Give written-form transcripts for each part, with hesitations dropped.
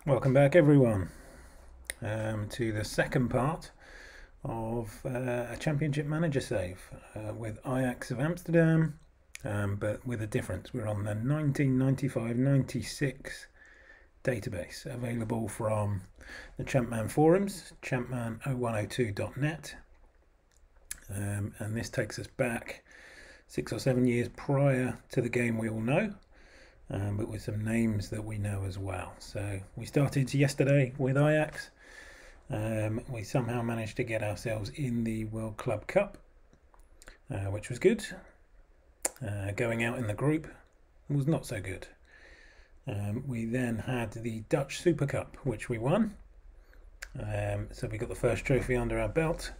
Welcome back everyone to the second part of a Championship Manager save with Ajax of Amsterdam, but with a difference. We're on the 1995-96 database available from the Champman forums, CM0102.net, and this takes us back 6 or 7 years prior to the game we all know. But with some names that we know as well. So we started yesterday with Ajax. We somehow managed to get ourselves in the World Club Cup, which was good. Going out in the group was not so good. We then had the Dutch Super Cup, which we won. So we got the first trophy under our belt.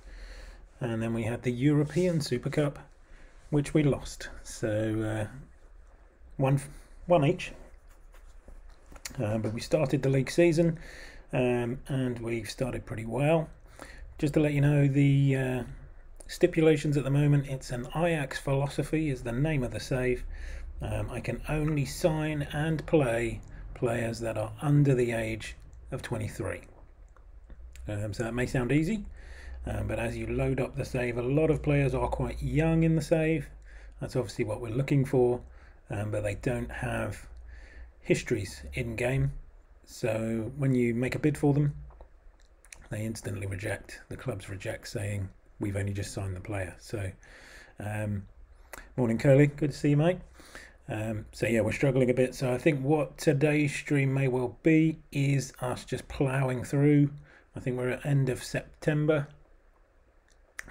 And then we had the European Super Cup, which we lost. So one each, but we started the league season and we've started pretty well. Just to let you know, the stipulations at the moment, it's an Ajax philosophy is the name of the save. I can only sign and play players that are under the age of 23. So that may sound easy, but as you load up the save, a lot of players are quite young in the save. That's obviously what we're looking for. But they don't have histories in game, so when you make a bid for them, they instantly reject. The clubs reject, saying we've only just signed the player. So morning Curly, good to see you, mate. So yeah, we're struggling a bit. So I think what today's stream may well be is us just ploughing through. I think we're at end of September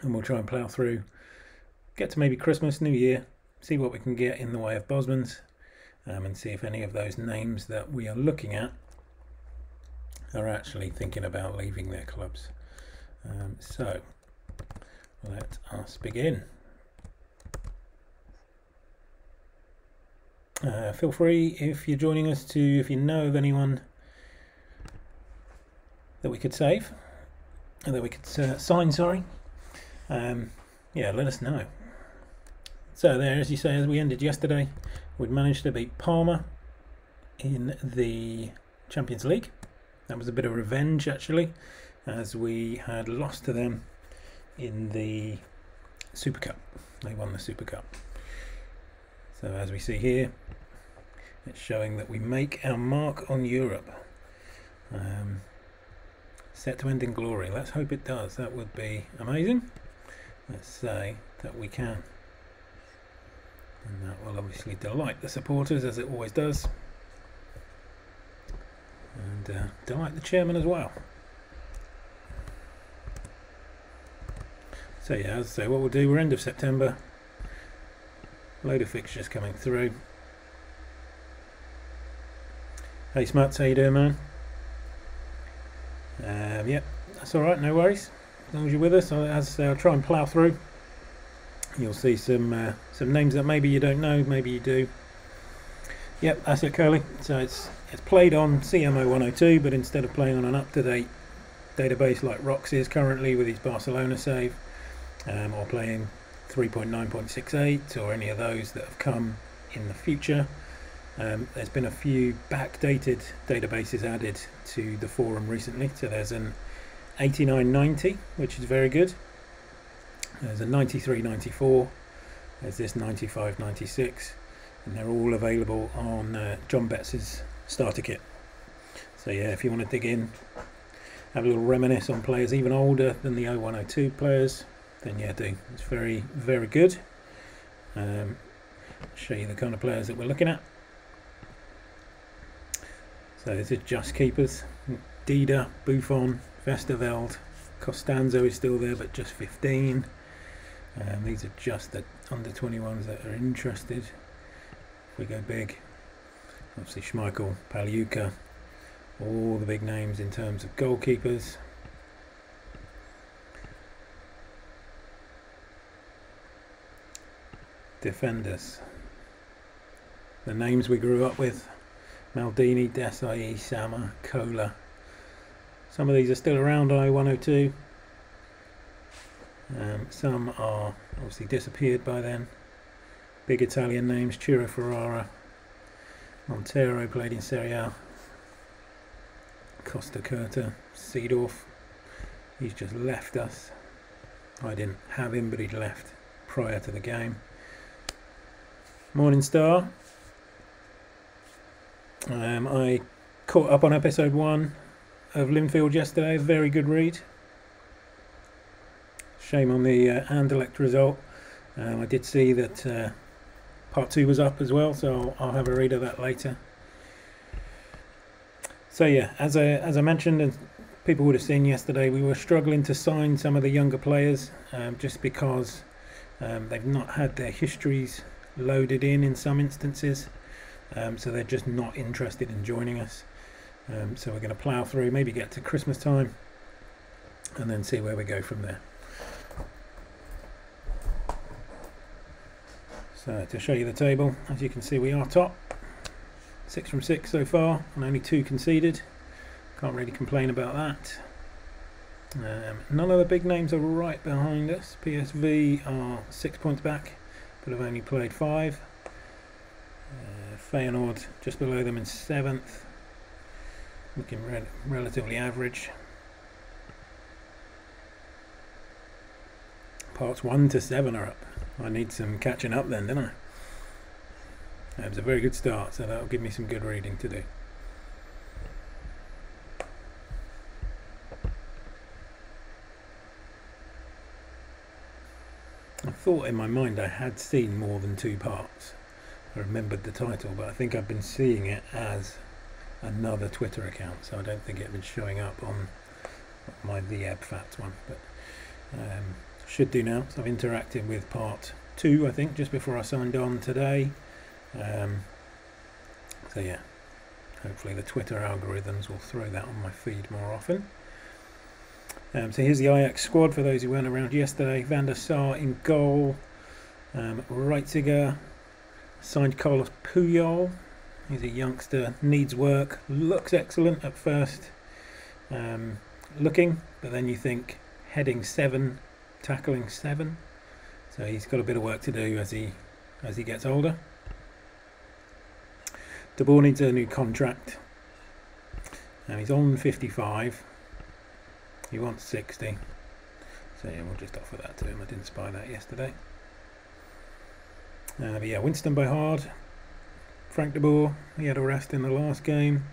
and we'll try and plough through, get to maybe Christmas, New Year, see what we can get in the way of Bosmans, and see if any of those names that we are looking at are actually thinking about leaving their clubs. So let us begin. Feel free, if you're joining us, to, if you know of anyone that we could save, that we could sign, sorry, yeah, let us know. So there, as you say, as we ended yesterday, we'd managed to beat Parma in the Champions League. That was a bit of revenge, actually, as we had lost to them in the Super Cup. They won the Super Cup. So as we see here, it's showing that we make our mark on Europe. Set to end in glory. Let's hope it does. That would be amazing. Let's say that we can. And that will obviously delight the supporters, as it always does, and delight the chairman as well. So yeah, as I say, what we'll do, we're end of September, load of fixtures coming through. Hey Smuts, how you doing, man? Yep, that's alright, no worries, as long as you're with us. As I say, I'll try and plough through. You'll see some names that maybe you don't know, maybe you do. Yep, that's it, Curly. So it's played on CM0102, but instead of playing on an up-to-date database like Rox is currently with his Barcelona save, or playing 3.9.68 or any of those that have come in the future, there's been a few backdated databases added to the forum recently. So there's an 8990, which is very good. There's a 93-94, there's this 95-96, and they're all available on John Betts's starter kit. So yeah, if you want to dig in, have a little reminisce on players even older than the 0102 players, then yeah, do. It's very, very good. Show you the kind of players that we're looking at. So this is just keepers. Dida, Buffon, Westerveld, Costanzo is still there, but just 15. These are just the under 21s that are interested. If we go big, obviously Schmeichel, Pagliuca, all the big names in terms of goalkeepers. Defenders, the names we grew up with: Maldini, Desai, Sama, Cola. Some of these are still around on 0102. Some are obviously disappeared by then. Big Italian names: Ciro Ferrara, Montero played in Serie A. Costa Curta, Seedorf. He's just left us. I didn't have him, but he'd left prior to the game. Morning Star. I caught up on episode 1 of Linfield yesterday. Very good read. Shame on the Anderlecht result. I did see that part 2 was up as well, so I'll have a read of that later. So yeah, as I mentioned, and people would have seen yesterday, we were struggling to sign some of the younger players just because they've not had their histories loaded in some instances, so they're just not interested in joining us. So we're going to plough through, maybe get to Christmas time, and then see where we go from there. So to show you the table, as you can see, we are top. 6 from 6 so far, and only 2 conceded. Can't really complain about that. None of the big names are right behind us. PSV are 6 points back, but have only played 5. Feyenoord just below them in 7th, looking relatively average. Parts 1 to 7 are up. I need some catching up then, don't I? It was a very good start, so that'll give me some good reading to do. I thought in my mind I had seen more than 2 parts. I remembered the title, but I think I've been seeing it as another Twitter account, so I don't think it had been showing up on my The Fats one, but should do now. So I've interacted with part 2, I think, just before I signed on today. So yeah, hopefully the Twitter algorithms will throw that on my feed more often. So here's the Ajax squad for those who weren't around yesterday. Van der Sar in goal. Reitziger signed Carlos Puyol. He's a youngster, needs work, looks excellent at first looking, but then you think heading 7, tackling 7. So he's got a bit of work to do as he gets older. De Boer needs a new contract, and he's on 55. He wants 60, so yeah, we'll just offer that to him. I didn't spy that yesterday. But yeah, Winston Bohard, Frank de Boer, he had a rest in the last game.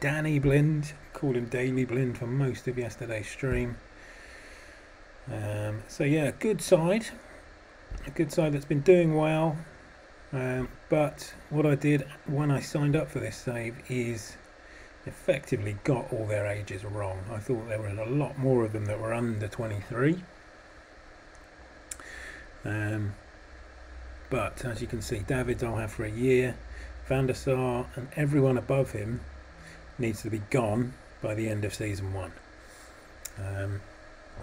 Danny Blind, called him Daily Blind for most of yesterday's stream. So yeah, a good side that's been doing well. But what I did when I signed up for this save is effectively got all their ages wrong. I thought there were a lot more of them that were under 23. But as you can see, Davids I'll have for a year. Van der Sar and everyone above him needs to be gone by the end of season 1.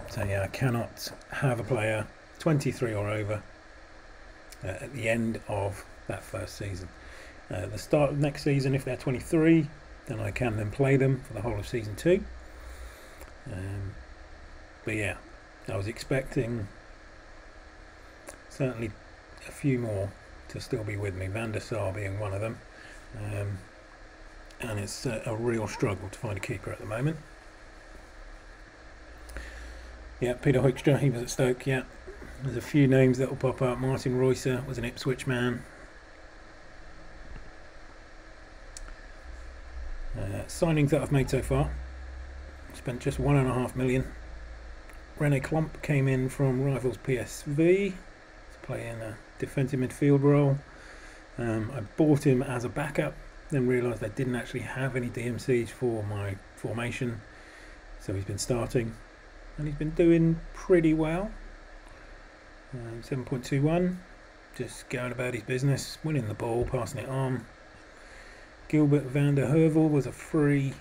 So yeah, I cannot have a player 23 or over at the end of that first season. The start of next season, if they're 23, then I can then play them for the whole of season 2. But yeah, I was expecting certainly a few more to still be with me, Van der Sar being one of them. And it's a real struggle to find a keeper at the moment. Yeah, Peter Hoekstra, he was at Stoke, yeah. There's a few names that will pop up. Martin Reusser was an Ipswich man. Signings that I've made so far. Spent just 1.5 million. Rene Klump came in from rivals PSV to play in a defensive midfield role. I bought him as a backup, then realised I didn't actually have any DMCs for my formation. So he's been starting, and he's been doing pretty well. 7.21, just going about his business, winning the ball, passing it on. Gilbert van der Heuvel was a free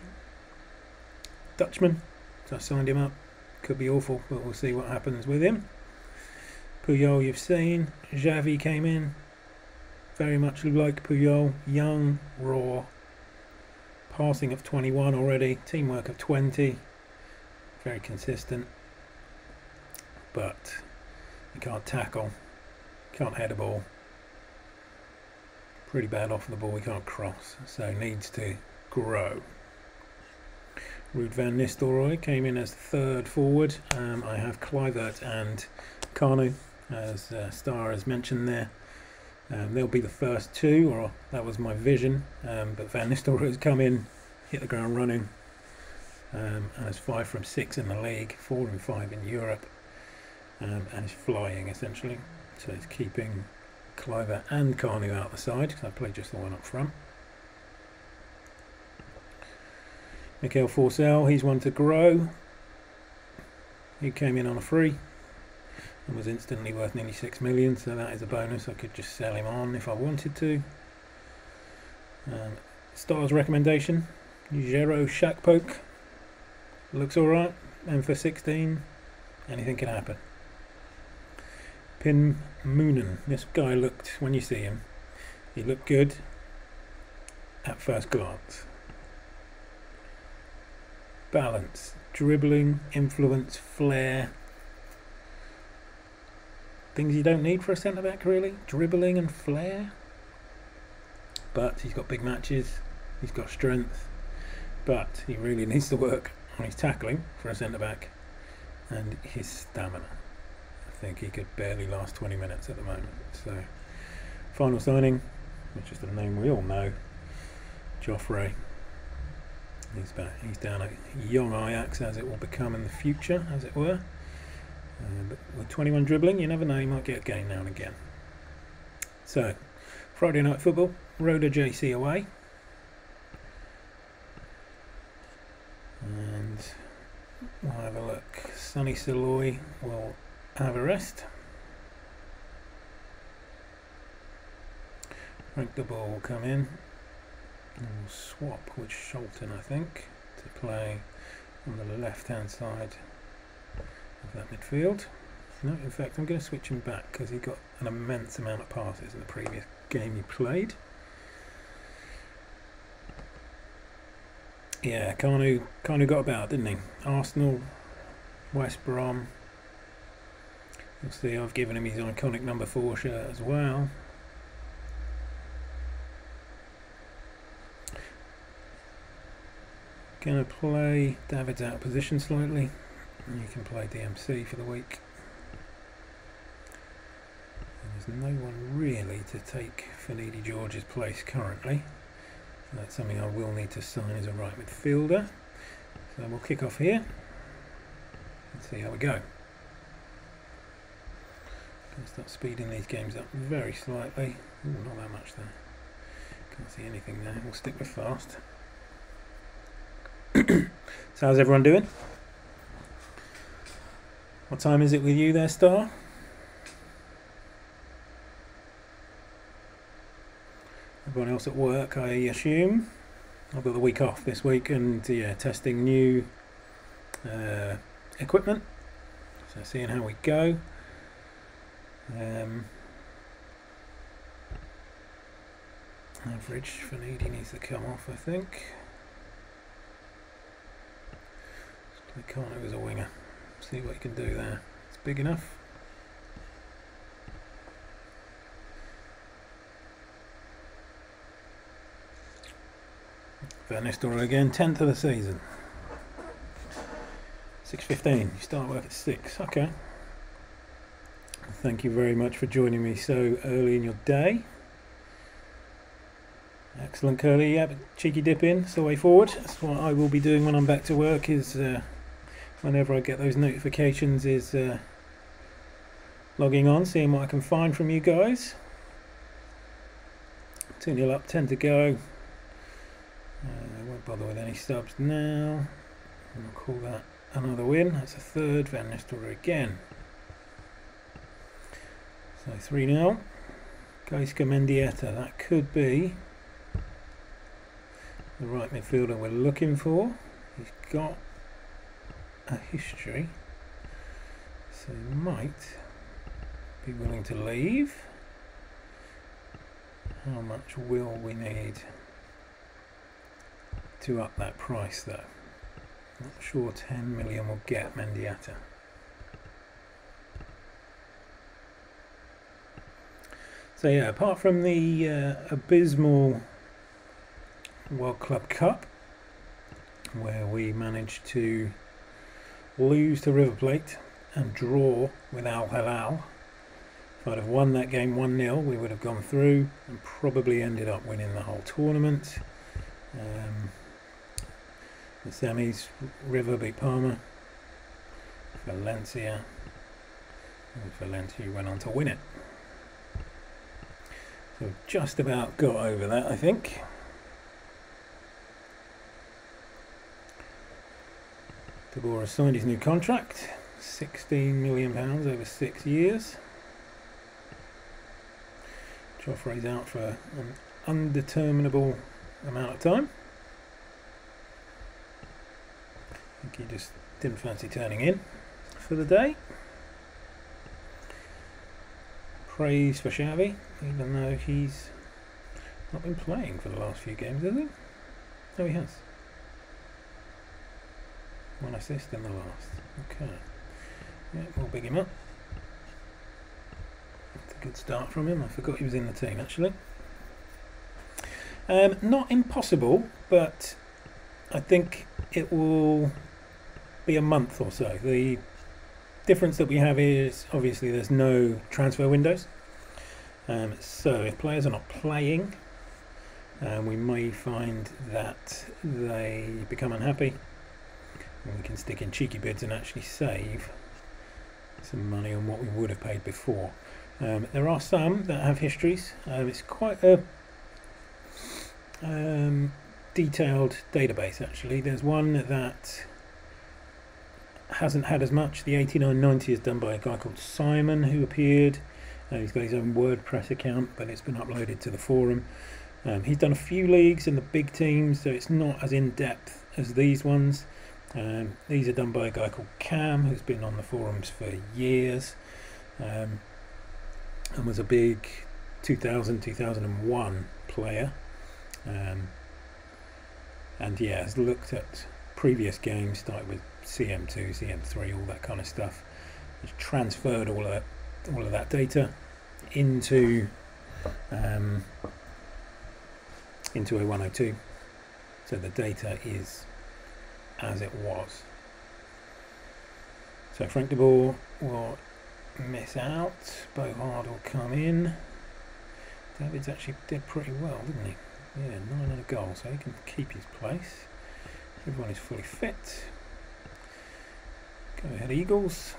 Dutchman, so I signed him up. Could be awful, but we'll see what happens with him. Puyol you've seen. Xavi came in, very much like Puyol, young, raw, passing of 21 already, teamwork of 20, very consistent, but he can't tackle, can't head a ball, pretty bad off the ball, he can't cross, so needs to grow. Ruud van Nistelrooy came in as third forward. I have Kluivert and Kanu, as Star has mentioned there. They'll be the first two, or that was my vision. But Van Nistelrooy's come in, hit the ground running, and is 5 from 6 in the league, 4 and 5 in Europe, and is flying essentially. So it's keeping Kluivert and Kanu out the side, because I played just the one up front. Mikkel Forsell, he's one to grow. He came in on a free and was instantly worth nearly 6 million, so that is a bonus. I could just sell him on if I wanted to. Star's recommendation, Jero Shakpoke. Looks alright, and for 16, anything can happen. Pim Moonen, this guy looked, when you see him, he looked good at first glance. Balance, dribbling, influence, flair. Things you don't need for a centre-back, really. Dribbling and flair. But he's got big matches, he's got strength, but he really needs to work on his tackling for a centre-back and his stamina. I think he could barely last 20 minutes at the moment. So, final signing, which is the name we all know, Joffrey. He's back. He's down at young Ajax, as it will become in the future, as it were. But with 21 dribbling, you never know, you might get a game now and again. So, Friday night football, Roda JC away. And we'll have a look. Sonny Siloy will have a rest. Frank de Boer will come in. And we'll swap with Scholten, I think, to play on the left-hand side of that midfield. No, in fact, I'm going to switch him back because he got an immense amount of passes in the previous game he played. Yeah, Kanu got about, didn't he? Arsenal, West Brom. You'll see I've given him his iconic number 4 shirt as well. Gonna play David's out of position slightly, and you can play DMC for the week. And there's no one really to take Finidi George's place currently, so that's something I will need to sign as a right midfielder. So we'll kick off here and see how we go. Gonna start speeding these games up very slightly. Ooh, not that much there. Can't see anything there. We'll stick with fast. So how's everyone doing? What time is it with you there, Star? Everyone else at work, I assume. I've got the week off this week, and yeah, testing new equipment. So seeing how we go. Average Finidi needs to come off, I think. Kanu as a winger. See what you can do there. It's big enough. Van Nistelrooy again, 10th of the season. 6:15. You start work at 6. Okay. Thank you very much for joining me so early in your day. Excellent, Curly. Yeah, cheeky dip in. It's the way forward. That's what I will be doing when I'm back to work. Is whenever I get those notifications, is logging on, seeing what I can find from you guys. 2-0 up, 10 to go. I won't bother with any subs now. I'll call that another win. That's a third. Van Nistelrooy again. So 3-0. Gaisca Mendieta. That could be the right midfielder we're looking for. He's got a history, so he might be willing to leave. How much will we need to up that price though? Not sure 10 million will get Mendieta. So yeah, apart from the abysmal World Club Cup, where we managed to lose to River Plate and draw with Al Hilal. If I'd have won that game 1-0, we would have gone through and probably ended up winning the whole tournament. The semis, River beat Parma, Valencia, and Valencia went on to win it. So we've just about got over that, I think. De Boer has signed his new contract, £16 million over 6 years. Joffrey's out for an undeterminable amount of time. I think he just didn't fancy turning in for the day. Praise for Xavi, even though he's not been playing for the last few games, has he? No, he has. 1 assist in the last. Okay. Yeah, we'll big him up. That's a good start from him. I forgot he was in the team, actually. Not impossible, but I think it will be a month or so. The difference that we have is obviously there's no transfer windows. So if players are not playing, we may find that they become unhappy. And we can stick in cheeky bids and actually save some money on what we would have paid before. There are some that have histories. It's quite a detailed database, actually. There's one that hasn't had as much. The 89-90 is done by a guy called Simon, who appeared. He's got his own WordPress account, but it's been uploaded to the forum. He's done a few leagues in the big teams, so it's not as in-depth as these ones. These are done by a guy called Cam, who's been on the forums for years, and was a big 2000-2001 player, and yeah, has looked at previous games, started with CM2, CM3, all that kind of stuff. He's transferred all of that data into A102, so the data is as it was. So Frank de Boer will miss out. Bohard will come in. Davids actually did pretty well, didn't he? Yeah, 9 and a goal, so he can keep his place. Everyone is fully fit. Go ahead, Eagles.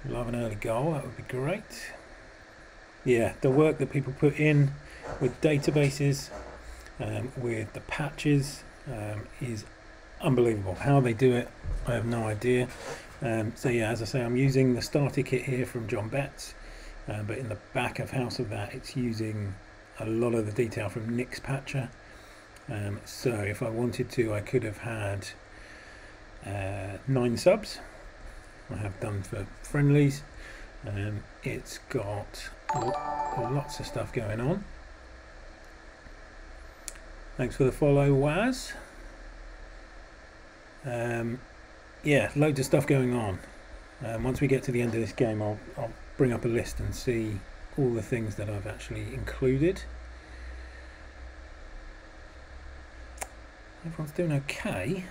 Love an early goal, that would be great. Yeah, the work that people put in with databases, with the patches, is unbelievable. How they do it, I have no idea. So yeah, as I say, I'm using the starter kit here from John Betts, but in the back of house of that, it's using a lot of the detail from Nick's patcher. So if I wanted to, I could have had 9 subs. I have done for friendlies. It's got lots of stuff going on. Thanks for the follow, Waz. Yeah, loads of stuff going on. Once we get to the end of this game, I'll bring up a list and see all the things that I've actually included. Everyone's doing okay.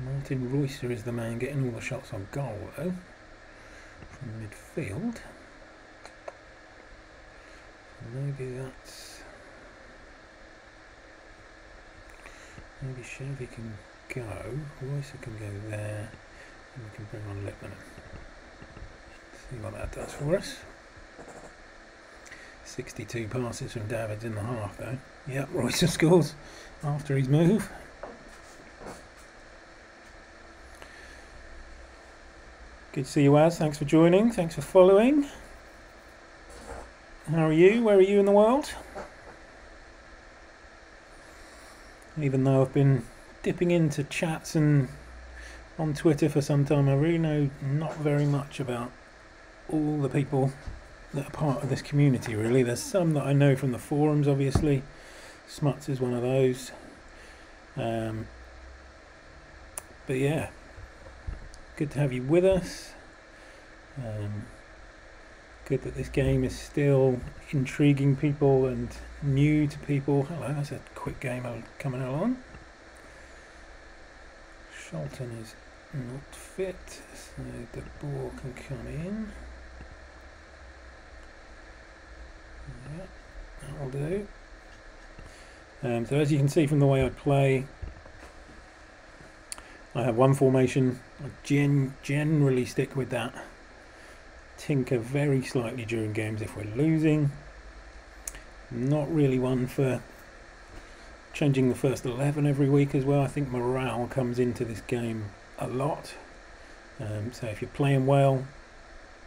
Martin Royster is the man getting all the shots on goal, though, from midfield. Maybe that's... Maybe Xavi can go, Royster can go there, and we can bring on Lippmann. See what that does for us. 62 passes from Davids in the half, though. Yep, Royster scores after his move. Good to see you, Az. Thanks for joining. Thanks for following. How are you? Where are you in the world? Even though I've been dipping into chats and on Twitter for some time, I really know not very much about all the people that are part of this community, really. There's some that I know from the forums, obviously. Smuts is one of those. But yeah, good to have you with us. Good that this game is still intriguing people and new to people. Hello, that's a quick game coming along. Sholton is not fit, so the ball can come in. Yeah, that'll do. So as you can see from the way I play, I have one formation. I generally stick with that. Tinker very slightly during games if we're losing. Not really one for changing the first 11 every week as well. I think morale comes into this game a lot. So if you're playing well,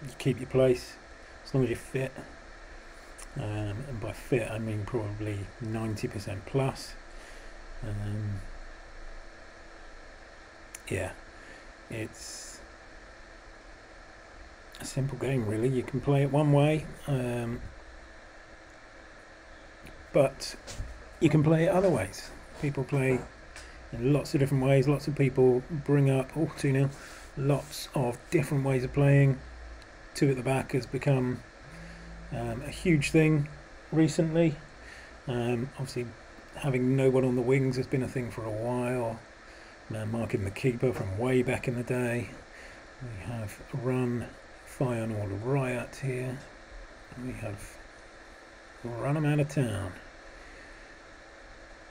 you keep your place as long as you're fit. And by fit I mean probably 90% plus. Yeah, it's a simple game really. You can play it one way, but you can play it other ways. People play in lots of different ways. Lots of people bring up 2-0, lots of different ways of playing. 2 at the back has become a huge thing recently. Obviously having no one on the wings has been a thing for a while. Marking the keeper from way back in the day. We have run Fire all riot here. We have run them out of town.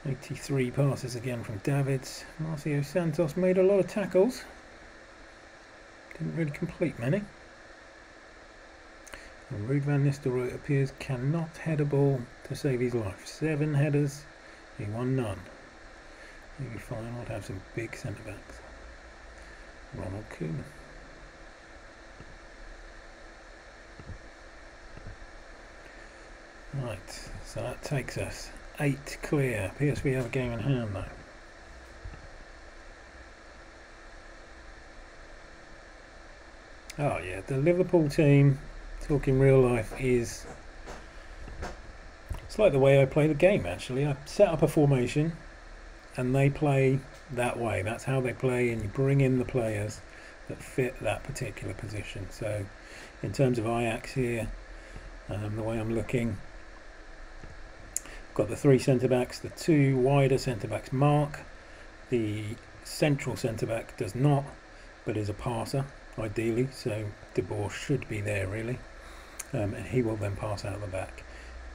83 passes again from Davids. Marcio Santos made a lot of tackles. Didn't really complete many. And Ruud van Nistelrooy, it appears, cannot head a ball to save his life. 7 headers, he won none. Maybe fine, I'd have some big centre-backs. Ronald Koeman. Right, so that takes us 8 clear. PSV have a game in hand though. Oh yeah, the Liverpool team, talking real life, it's like the way I play the game actually. I set up a formation and they play that way. That's how they play, and you bring in the players that fit that particular position. So in terms of Ajax here, the way I'm looking, got the 3 centre-backs, the 2 wider centre-backs mark. The central centre-back does not, but is a passer ideally, so De Boer should be there really, and he will then pass out the back.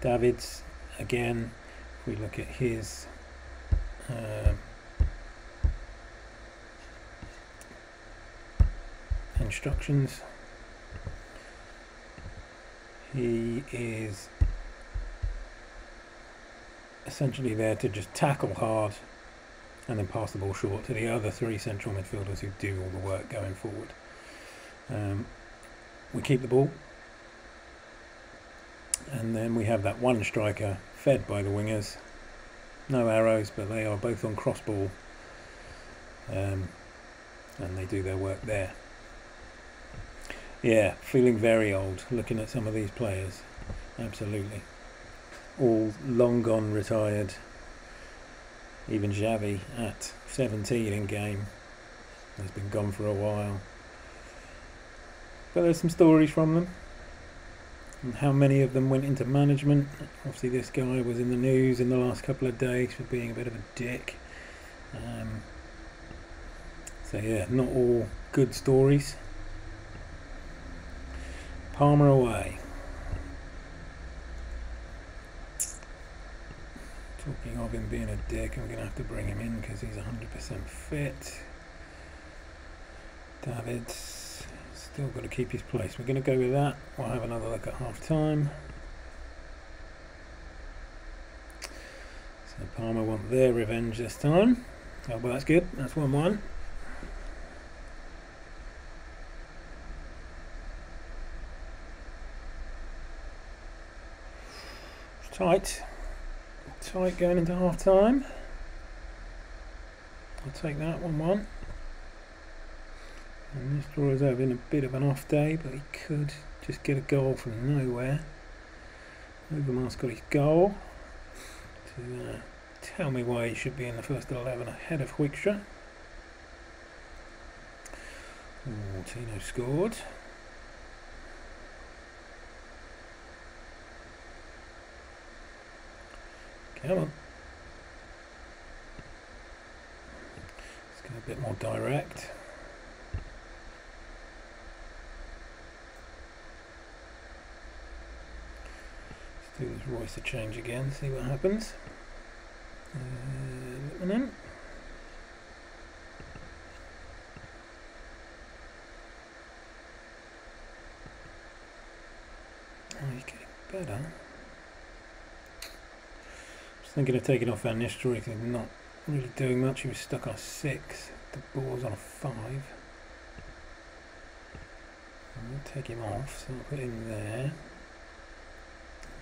Davids, again, if we look at his instructions, he is essentially there to just tackle hard and then pass the ball short to the other 3 central midfielders who do all the work going forward. We keep the ball, and then we have that one striker fed by the wingers. No arrows, but they are both on cross ball, and they do their work there. Yeah, feeling very old looking at some of these players. Absolutely. All long gone, retired. Even Xavi at 17 in game has been gone for a while. But there's some stories from them, and how many of them went into management. Obviously this guy was in the news in the last couple of days for being a bit of a dick. So yeah, not all good stories. Palmer away. Talking of him being a dick, I'm going to have to bring him in because he's 100% fit. Davids still got to keep his place. We're going to go with that. We'll have another look at half time. So Palmer want their revenge this time. Oh, well, that's good. That's 1-1. Tight going into half time. I'll take that 1-1. And this drawer's having a bit of an off day, but he could just get a goal from nowhere. Overmars got his goal to tell me why he should be in the first 11 ahead of Hoekstra. Tino scored. Come on. Let's go a bit more direct. Let's do this Royce a change again, see what happens. And then. Oh, he's getting better. Just thinking of taking off Van Nistelrooy because he's not really doing much. He was stuck on a 6. The ball's on a 5. I'm going to take him off, so I'll put him there.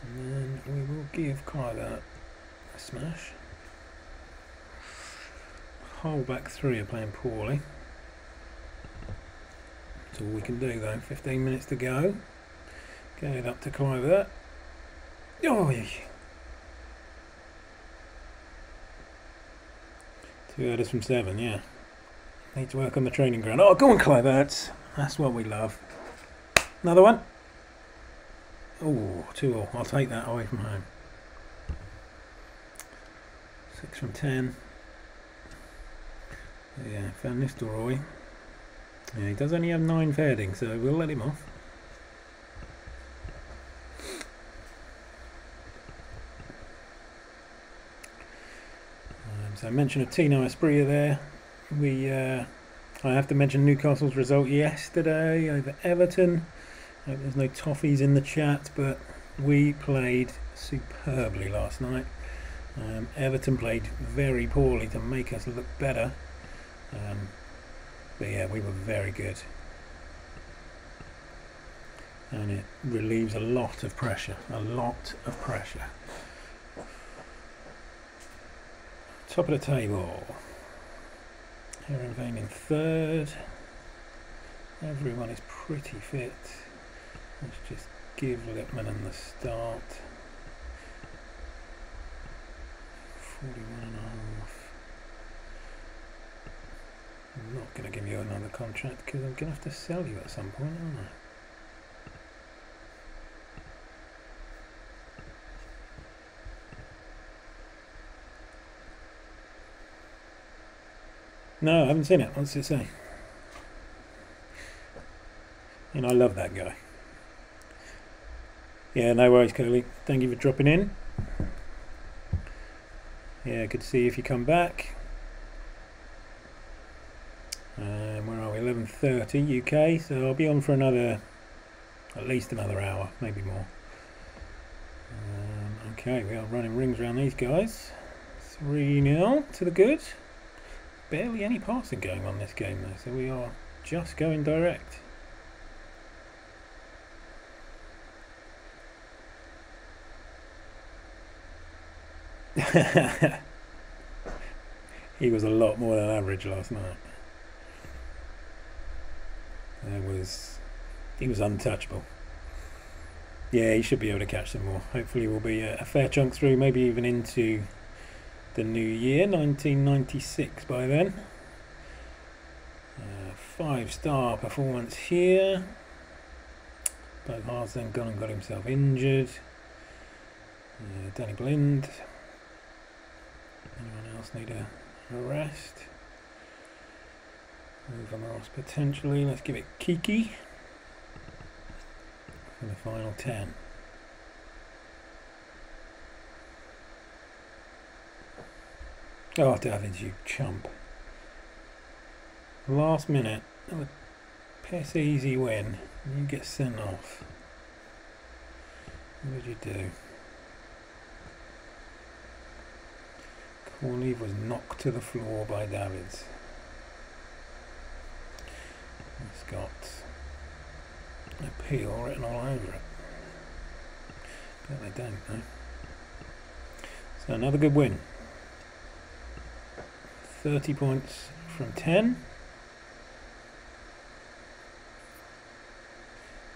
And then we will give Cliver a smash. Whole back 3 are playing poorly. That's all we can do though. 15 minutes to go. Get up to Cliver. Oh, 2 headers from 7, yeah. Need to work on the training ground. Oh, go on, Cliver. That's what we love. Another one. Oh, 2-all. I'll take that away from home. 6 from 10. Yeah, Van Nistelrooy. Yeah, he does only have 9 fairding, so we'll let him off. So I mentioned of Tino Asprilla there. I have to mention Newcastle's result yesterday over Everton. I hope there's no toffees in the chat, but we played superbly last night. Everton played very poorly to make us look better. But yeah, we were very good. And it relieves a lot of pressure. A lot of pressure. Top of the table. Heerenveen in 3rd. Everyone is pretty fit. Let's just give Lippmann the start. 41.5. I'm not going to give you another contract because I'm going to have to sell you at some point, aren't I? No, I haven't seen it. What's it say? And I love that guy. Yeah, no worries, Curly. Thank you for dropping in. Yeah, good to see you if you come back. Where are we? 11:30 UK. So I'll be on for at least another hour, maybe more. Okay, we are running rings around these guys. 3-0 to the good. Barely any passing going on this game though, so we are just going direct. He was a lot more than average last night. He was untouchable. Yeah, he should be able to catch some more. Hopefully we'll be a fair chunk through, maybe even into the new year, 1996 by then. 5-star performance here. Both Haas then gone and got himself injured. Danny Blind. Anyone else need a rest? Move on Ross potentially. Let's give it Kiki for the final 10. Oh, Davids, you chump. Last minute, a piss easy win. You get sent off. What did you do? Corneve was knocked to the floor by Davids. It's got appeal written all over it. But they don't, though. So another good win. 30 points from 10.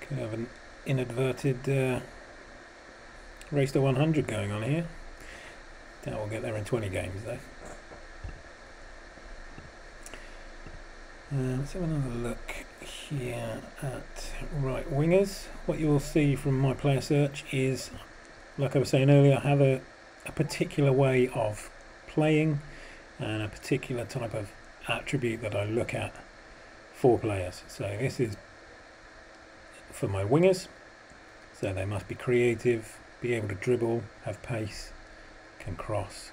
Could have an inadverted race to 100 going on here. That will get there in 20 games though. Let's have another look here at right wingers. What you'll see from my player search is, like I was saying earlier, I have a a particular way of playing and a particular type of attribute that I look at for players. So this is for my wingers, so they must be creative, be able to dribble, have pace, can cross.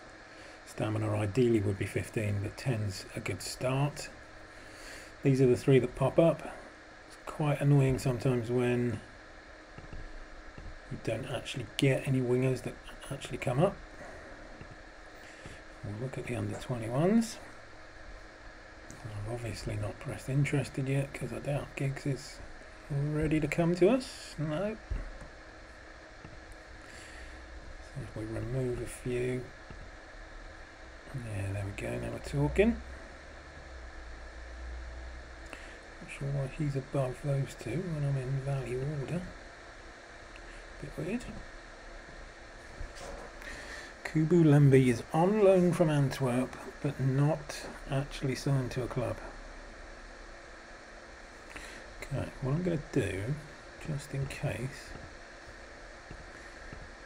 Stamina ideally would be 15, but 10's a good start. These are the three that pop up. It's quite annoying sometimes when you don't actually get any wingers that actually come up. We'll look at the under 21s. I've obviously not pressed interested yet because I doubt Giggs is ready to come to us. No. So if we remove a few. Yeah, there we go, now we're talking. Not sure why he's above those two when I'm in value order. Bit weird. Kubu Lemby is on loan from Antwerp, but not actually signed to a club. Okay, what I'm going to do, just in case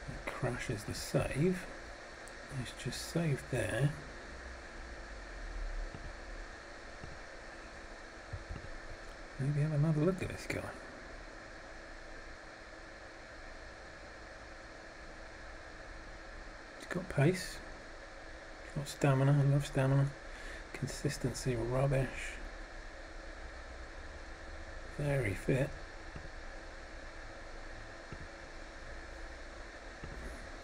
it crashes the save, is just save there. Maybe have another look at this guy. Got pace, got stamina, I love stamina, consistency rubbish, very fit.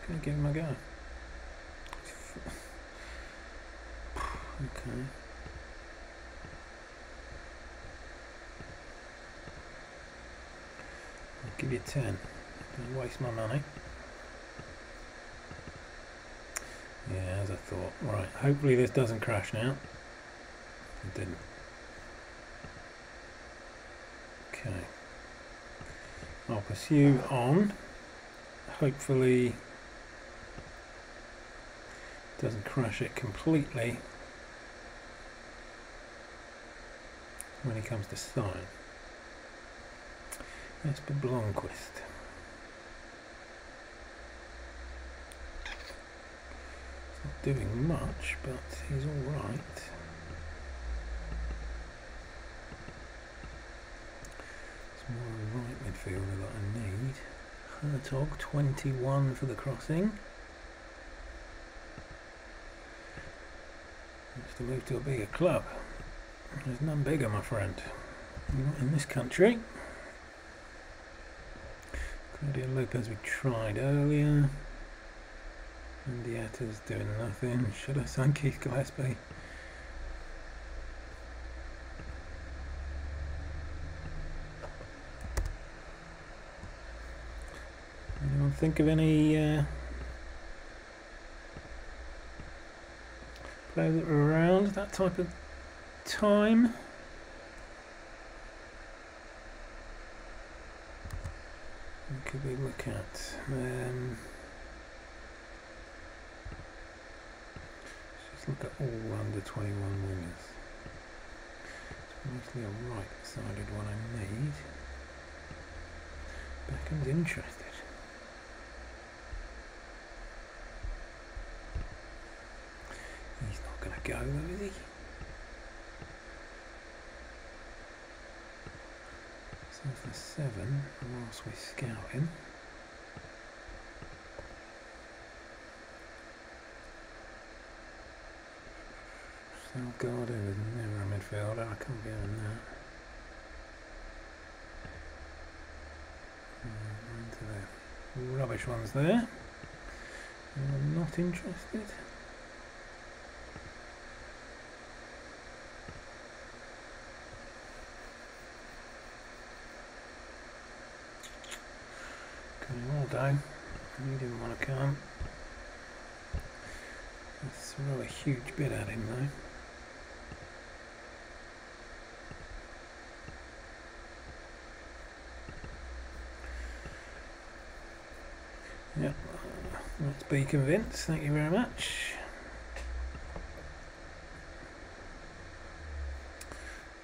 Gonna give him a go. Okay. I'll give you 10, don't waste my money. Yeah, as I thought. Right, hopefully this doesn't crash now. It didn't. Okay. I'll pursue on. Hopefully it doesn't crash it completely when he comes to sign. Jesper Blomqvist. Not doing much, but he's all right. It's more a right midfielder that I need. Hertog, 21 for the crossing. Wants to move to a bigger club. There's none bigger, my friend. Not in this country. Claudio Lopez we tried earlier. Indiata's doing nothing. Should I sign Keith Gillespie? Anyone think of any players that were around that type of time? What could we look at? Look at all under 21 wingers. It's mostly a right-sided one I need. Beckham's interested. He's not going to go though, is he? So for 7, whilst we scout him. Salgado is never a midfielder, I can't get him that. Into the rubbish ones there. I'm not interested. Coming all down. He didn't want to come. Let's throw a huge bit at him though. Yep, let's be convinced, thank you very much.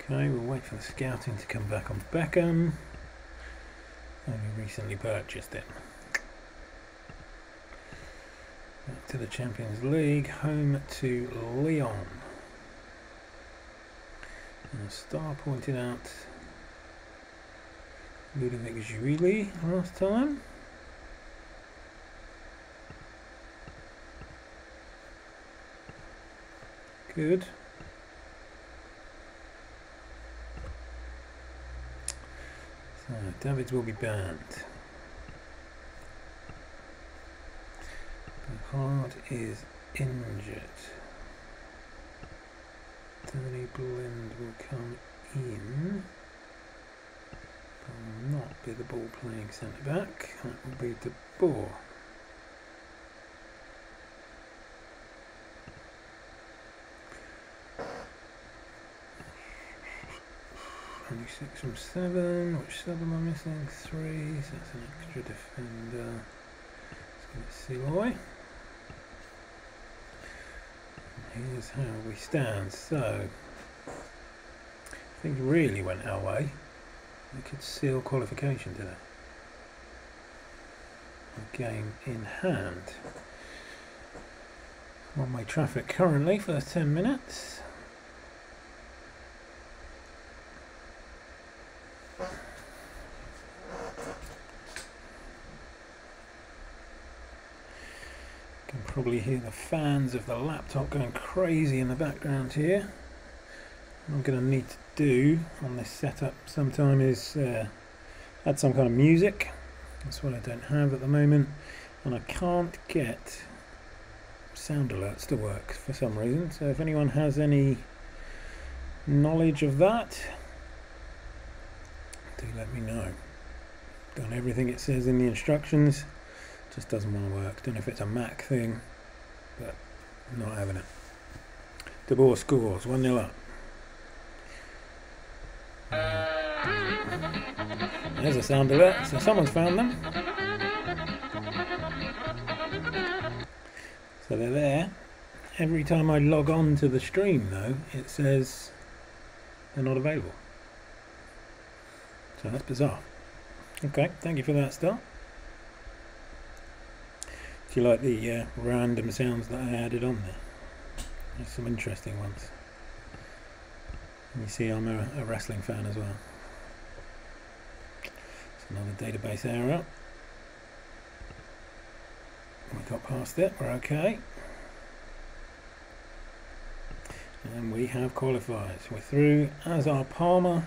Okay, we'll wait for the scouting to come back on Beckham. Only recently purchased it. back to the Champions League, home to Lyon. And Star pointed out Ludovic Juilly last time. Good. So Davids will be banned. Hard is injured. Danny Blend will come in. Will not be the ball playing centre back. That will be De Boer. Only 6 from 7. Which sub am I missing? 3. So that's an extra defender. Let's see why. Here's how we stand. So if things really went our way, we could seal qualification today. A game in hand. One-way traffic currently, first 10 minutes. Can probably hear the fans of the laptop going crazy in the background here. What I'm going to need to do on this setup sometime is add some kind of music. That's what I don't have at the moment, and I can't get sound alerts to work for some reason. So if anyone has any knowledge of that, do let me know. Done everything it says in the instructions, just doesn't want to work. Don't know if it's a Mac thing, but I'm not having it. De Boer scores 1-0 up. There's a sound alert, so someone's found them. So they're there. Every time I log on to the stream though, it says they're not available. So that's bizarre. Okay, thank you for that, Star. If you like the random sounds that I added on there, there's some interesting ones. And you see I'm a wrestling fan as well. It's another database error. We got past it, we're okay. And we have qualified. We're through as our Palmer,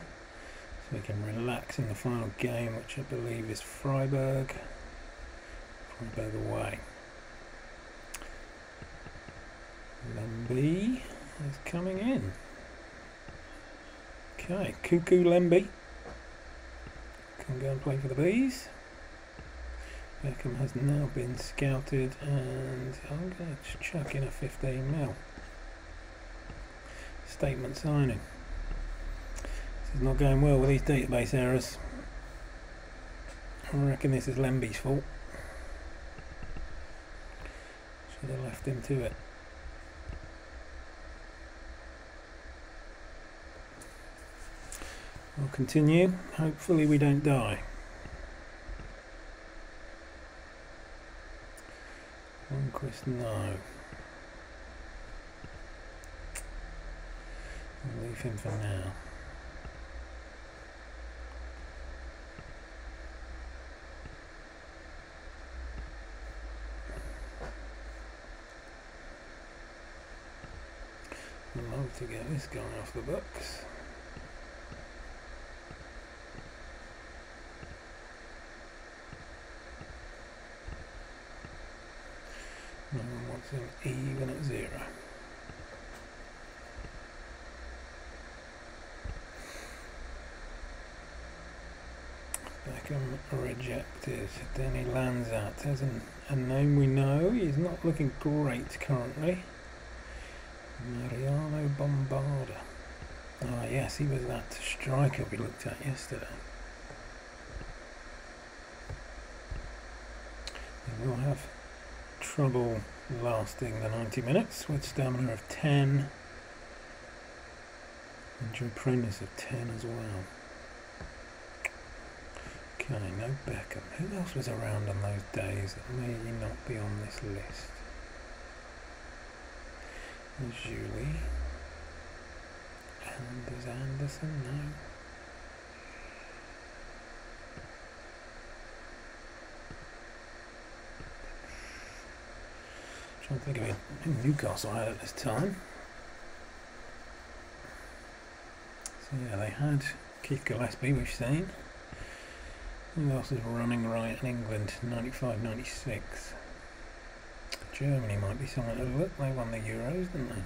so we can relax in the final game, which I believe is Freiburg. Freiburg away. Lemby is coming in. Okay, Cuckoo Lemby can go and play for the Bees. Beckham has now been scouted, and I'm going to chuck in a 15 mil statement signing. This is not going well with these database errors. I reckon this is Lemby's fault. Should have left him to it. We'll continue. Hopefully we don't die. Chris, no. I'll leave him for now. I'd love to get this guy off the books. No one wants him even at 0. Beckham rejected. Denny Lanzat has a name we know. He's not looking great currently. Mariano Bombarda. Ah yes, he was that striker we looked at yesterday. He will have trouble lasting the 90 minutes with stamina of 10 and Joe-proness of 10 as well. Okay, no Beckham. Who else was around on those days that may not be on this list? Julie. Anders Anderson, no. Trying to think of who Newcastle had at this time. So yeah, they had Keith Gillespie, we've seen. Who else is running right in England? 95-96. Germany might be someone to look. They won the Euros, didn't they?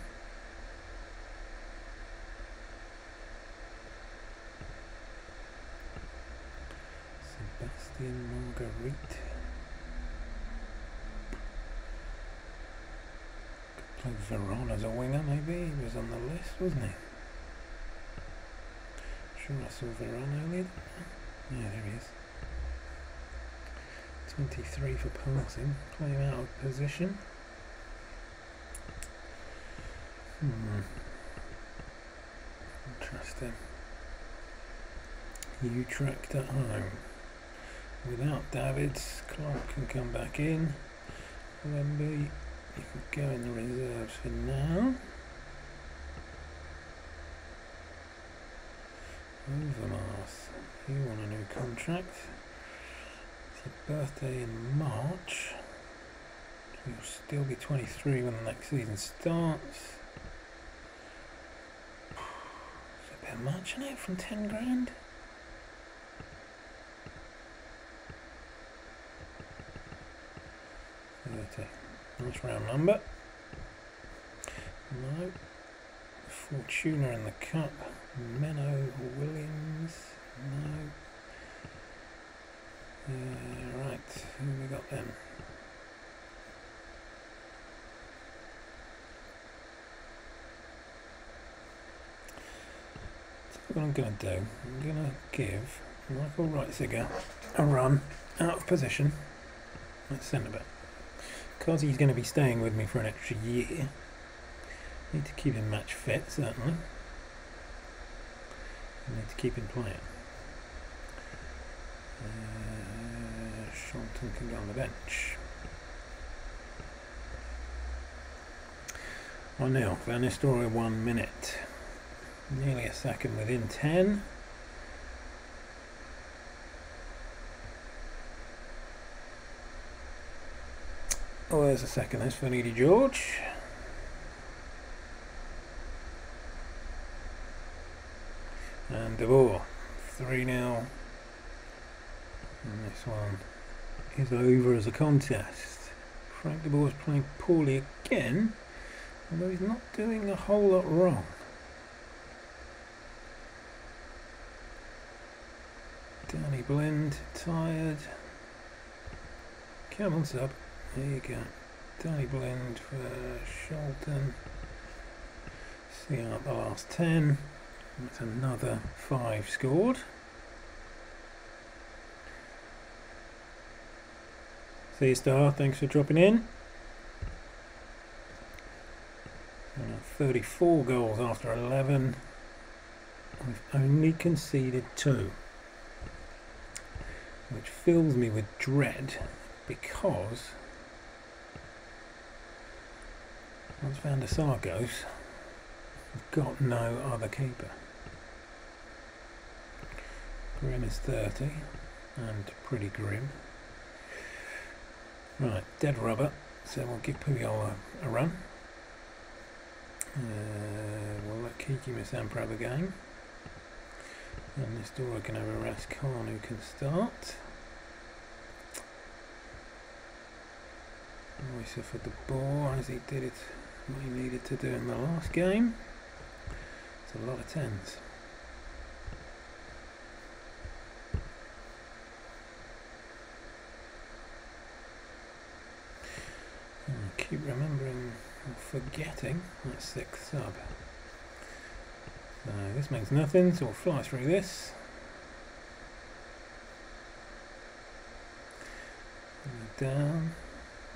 Sebastian Marguerite. Played Veron as a winger, maybe. He was on the list, wasn't he? Sure, I saw Veron earlier. Yeah, there he is. 23 for passing, playing out of position. Interesting. Utrecht at home. Without Davids, Clark can come back in. Wemby, you can go in the reserves for now. Overmars, you want a new contract. Your birthday in March. You'll still be 23 when the next season starts. It's a bit much, isn't it, from 10 grand? Nice round number. No. Fortuna in the cup. Menno Williams. No. Right, who have we got then? So what I'm going to do, I'm going to give Michael Reitziger a run out of position at centre back. Because he's going to be staying with me for an extra year, need to keep him match fit, certainly. I need to keep him playing. Shelton can go on the bench. 1-0, Van Nistelrooy 1 minute. Nearly a second within 10. Oh, there's a second, there's Finidi George. And De Boer, 3-0. And this one is over as a contest. Frank De Boer is playing poorly again, although he's not doing a whole lot wrong. Danny Blind, tired. Come on, sub. There you go. Danny Blind for Shelton. See out the last 10. That's another 5 scored. See you, Star. Thanks for dropping in. 34 goals after 11. We've only conceded 2, which fills me with dread because once Van der Sar goes, we've got no other keeper. Grim is 30 and pretty grim. Right, dead rubber, so we'll give Puyol a run. We'll let Kiki Misampra have a game. And this door can have a rest. Khan who can start. We suffered the ball as he did it what he needed to do in the last game. It's a lot of 10s. I keep remembering or forgetting that 6th sub. So this means nothing, so we'll fly through this. Down.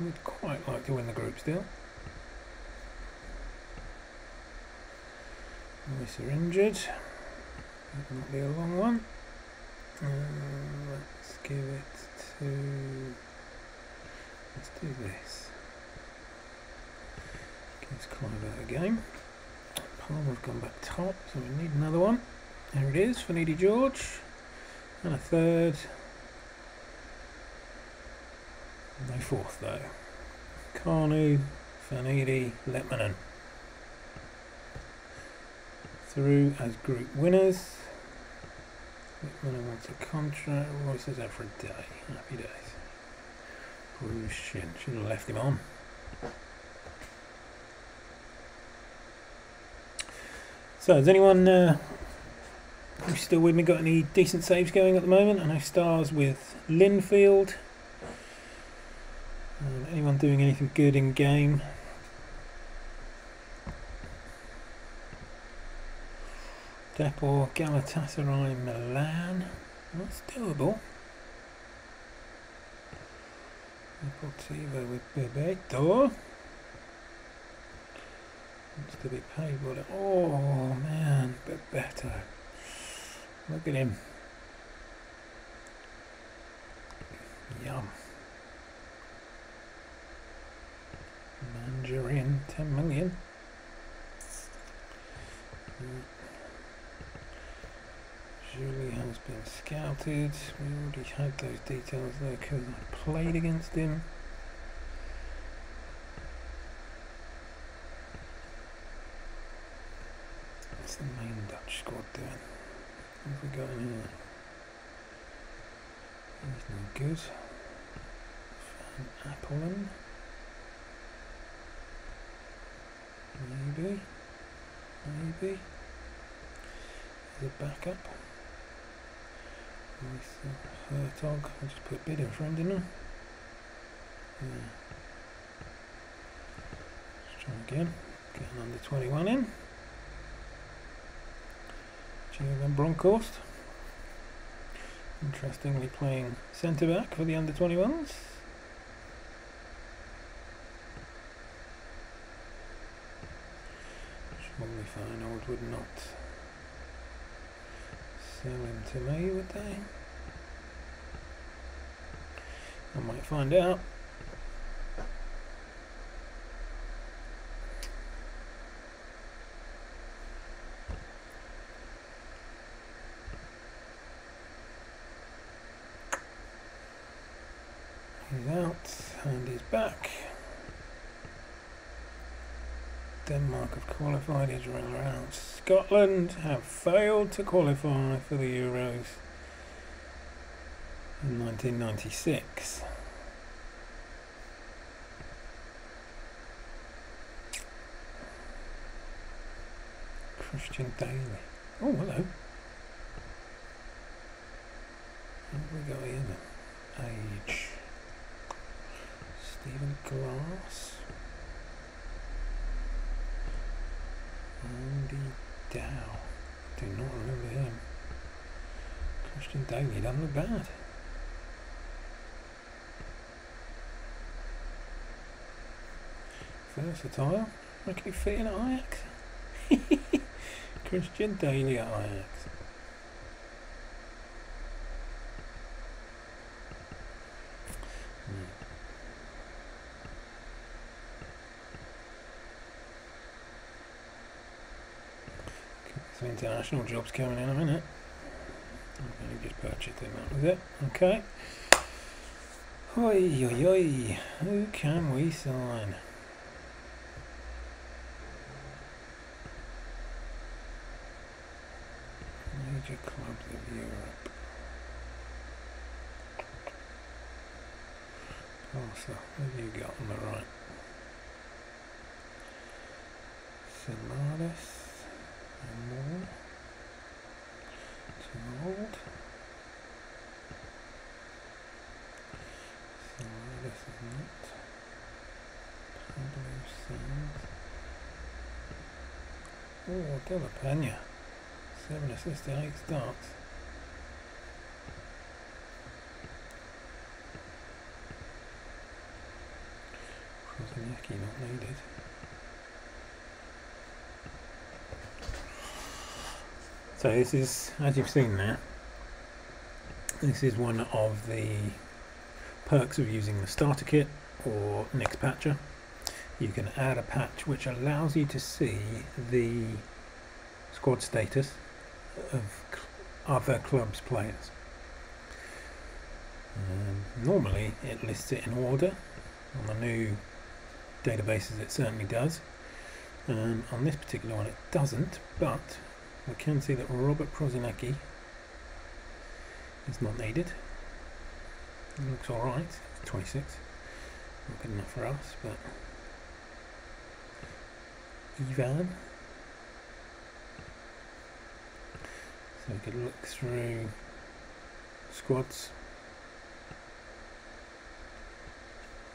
Would quite like to win the group still. Nice are injured. That might be a long one. Let's give it to. Let's do this. Give Let's close that again. Palmer's gone back top, so we need another one. There it is, Finidi George. And a third. No fourth though. Carnu, Finidi, Letmanen. Through as group winners. Letmanen wants a contract. Royce is out for a day. Happy days. Bruce Shin. Should have left him on. So, has anyone who's still with me got any decent saves going at the moment? I know Stars with Linfield. Anyone doing anything good in game? Depor, Galatasaray, Milan. That's doable. Deportivo with Bebeto. Wants to be paid what it. Oh man, Bebeto. Look at him. Yum. Mandarin, 10 million. Julie has been scouted. We already had those details there because I played against him. What's the main Dutch squad doing? What have we got in here? He's no good. Van Appelen. Maybe. There's a backup. With Hertog. I just put a bid in for him, didn't I? Yeah. Let's try again. Get an under 21 in. Julian Bronkhorst. Interestingly playing centre back for the under 21s. Surely Feyenoord would not sell him to me, would they? I might find out. He's out and he's back. Denmark have qualified, Israel are out. Scotland have failed to qualify for the Euros in 1996. Christian Daly. Oh, hello. What have we got here then? Age. Stephen Glass. Andy Dow. Do not remember him. Christian Daly doesn't look bad. Versatile. Reckon he fit in at Ajax? Christian Daly at Ajax. Some international jobs coming in a minute. I'm going to just purchase them, that was it. Okay. Oi, oi, oi. Who can we sign? Major clubs of Europe. Barca, what have you got on the right? Solaris. More. Too old. So this is not. Pablo Sands. Oh, De La Pena. 7 assists to 8 starts. Krosniecki not needed. So this is, as you've seen there, this is one of the perks of using the starter kit or Next Patcher. you can add a patch which allows you to see the squad status of other clubs' players. Normally it lists it in order. On the new databases it certainly does. On this particular one it doesn't, but we can see that Robert Prozinecki is not needed. It looks alright, 26. Not good enough for us, but Ivan. So we could look through squads,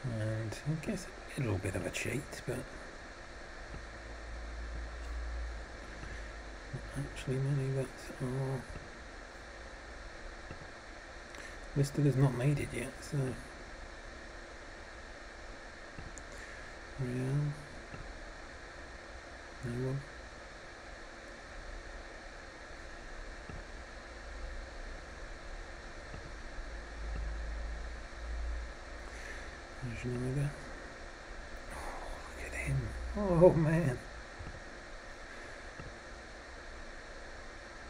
and I guess a little bit of a cheat, but not actually many that are listed as not needed yet. So Real, no one. There's another. Oh, look at him. Oh man.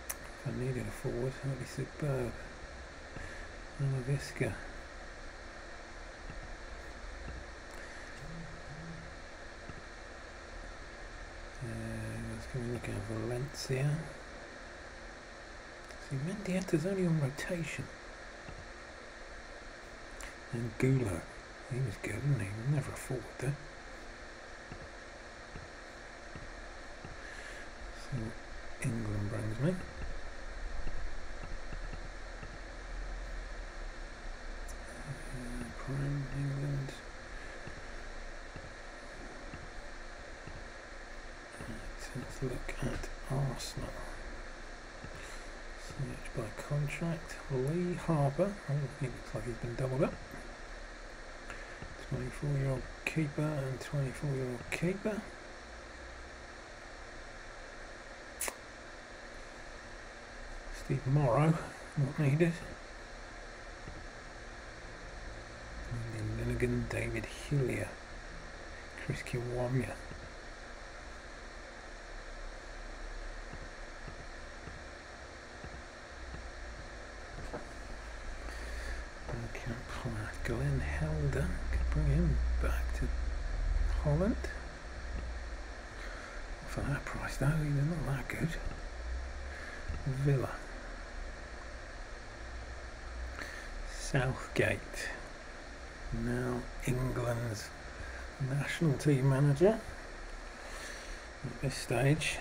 If I needed a forward, that'd be superb. Visca. Let's go look at Valencia. See, Mendieta's only on rotation. And Gulo. He was good, wasn't he? He was never a forward though. So England brings me. Prime England. Right, let's look at Arsenal. Search by contract. Lee Harper. Oh, he looks like he's been doubled up. 24-year-old keeper and 24-year-old keeper. Steve Morrow, not needed. Andy Linnigan, David Hillier, Chris Kiwamya. Glenn Helder, could bring him back to Holland. For that price though, he's not that good. Villa. Southgate, now England's national team manager at this stage.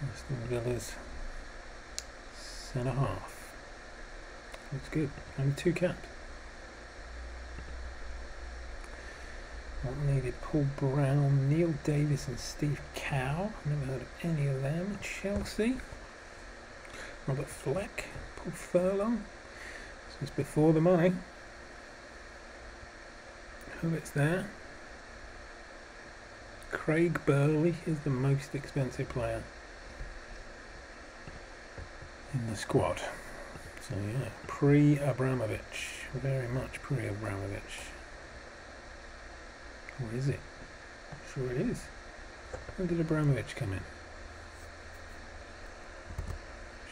Aston Villa's centre half. Looks good. Only 2 caps. Not needed. Paul Brown, Neil Davis and Steve Cow. Never heard of any of them. Chelsea. Robert Fleck. Paul Furlong. This was before the money. Who it's there. Craig Burley is the most expensive player in the squad. So yeah, pre-Abramovich, very much pre-Abramovich. Or is it? Sure it is. When did Abramovich come in?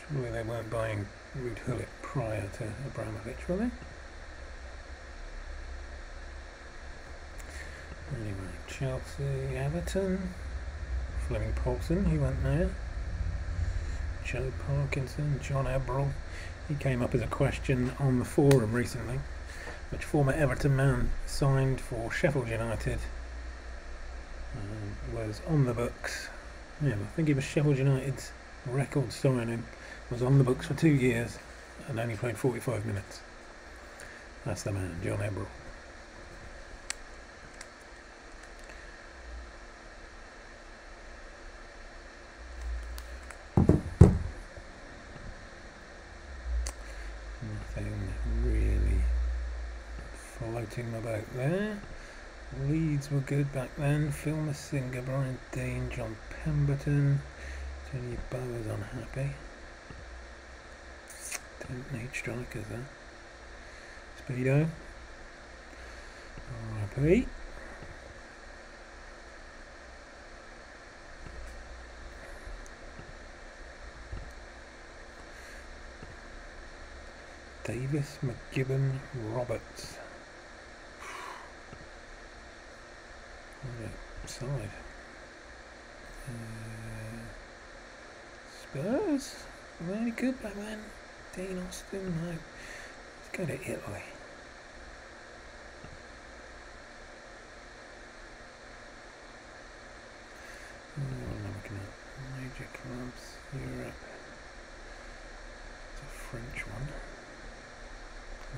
Surely they weren't buying Ruud Gullit prior to Abramovich, were they? Anyway, Chelsea, Everton, Fleming Paulson, he went there. Joe Parkinson, John Ebrell. He came up as a question on the forum recently, which former Everton man signed for Sheffield United, was on the books. Yeah, I think he was Sheffield United's record signing, was on the books for 2 years and only played 45 minutes. That's the man, John Ebrell. Nothing really floating about there. Leeds were good back then. Phil Masinga, Brian Dean, John Pemberton. Tony Bower's unhappy. Don't need strikers there. Speedo. RIP. Davis, McGibbon, Roberts. Right side. Spurs? Were they any good back then? Dean Austin? No. Let's go to Italy. What am I looking at? Major clubs, Europe. It's a French one.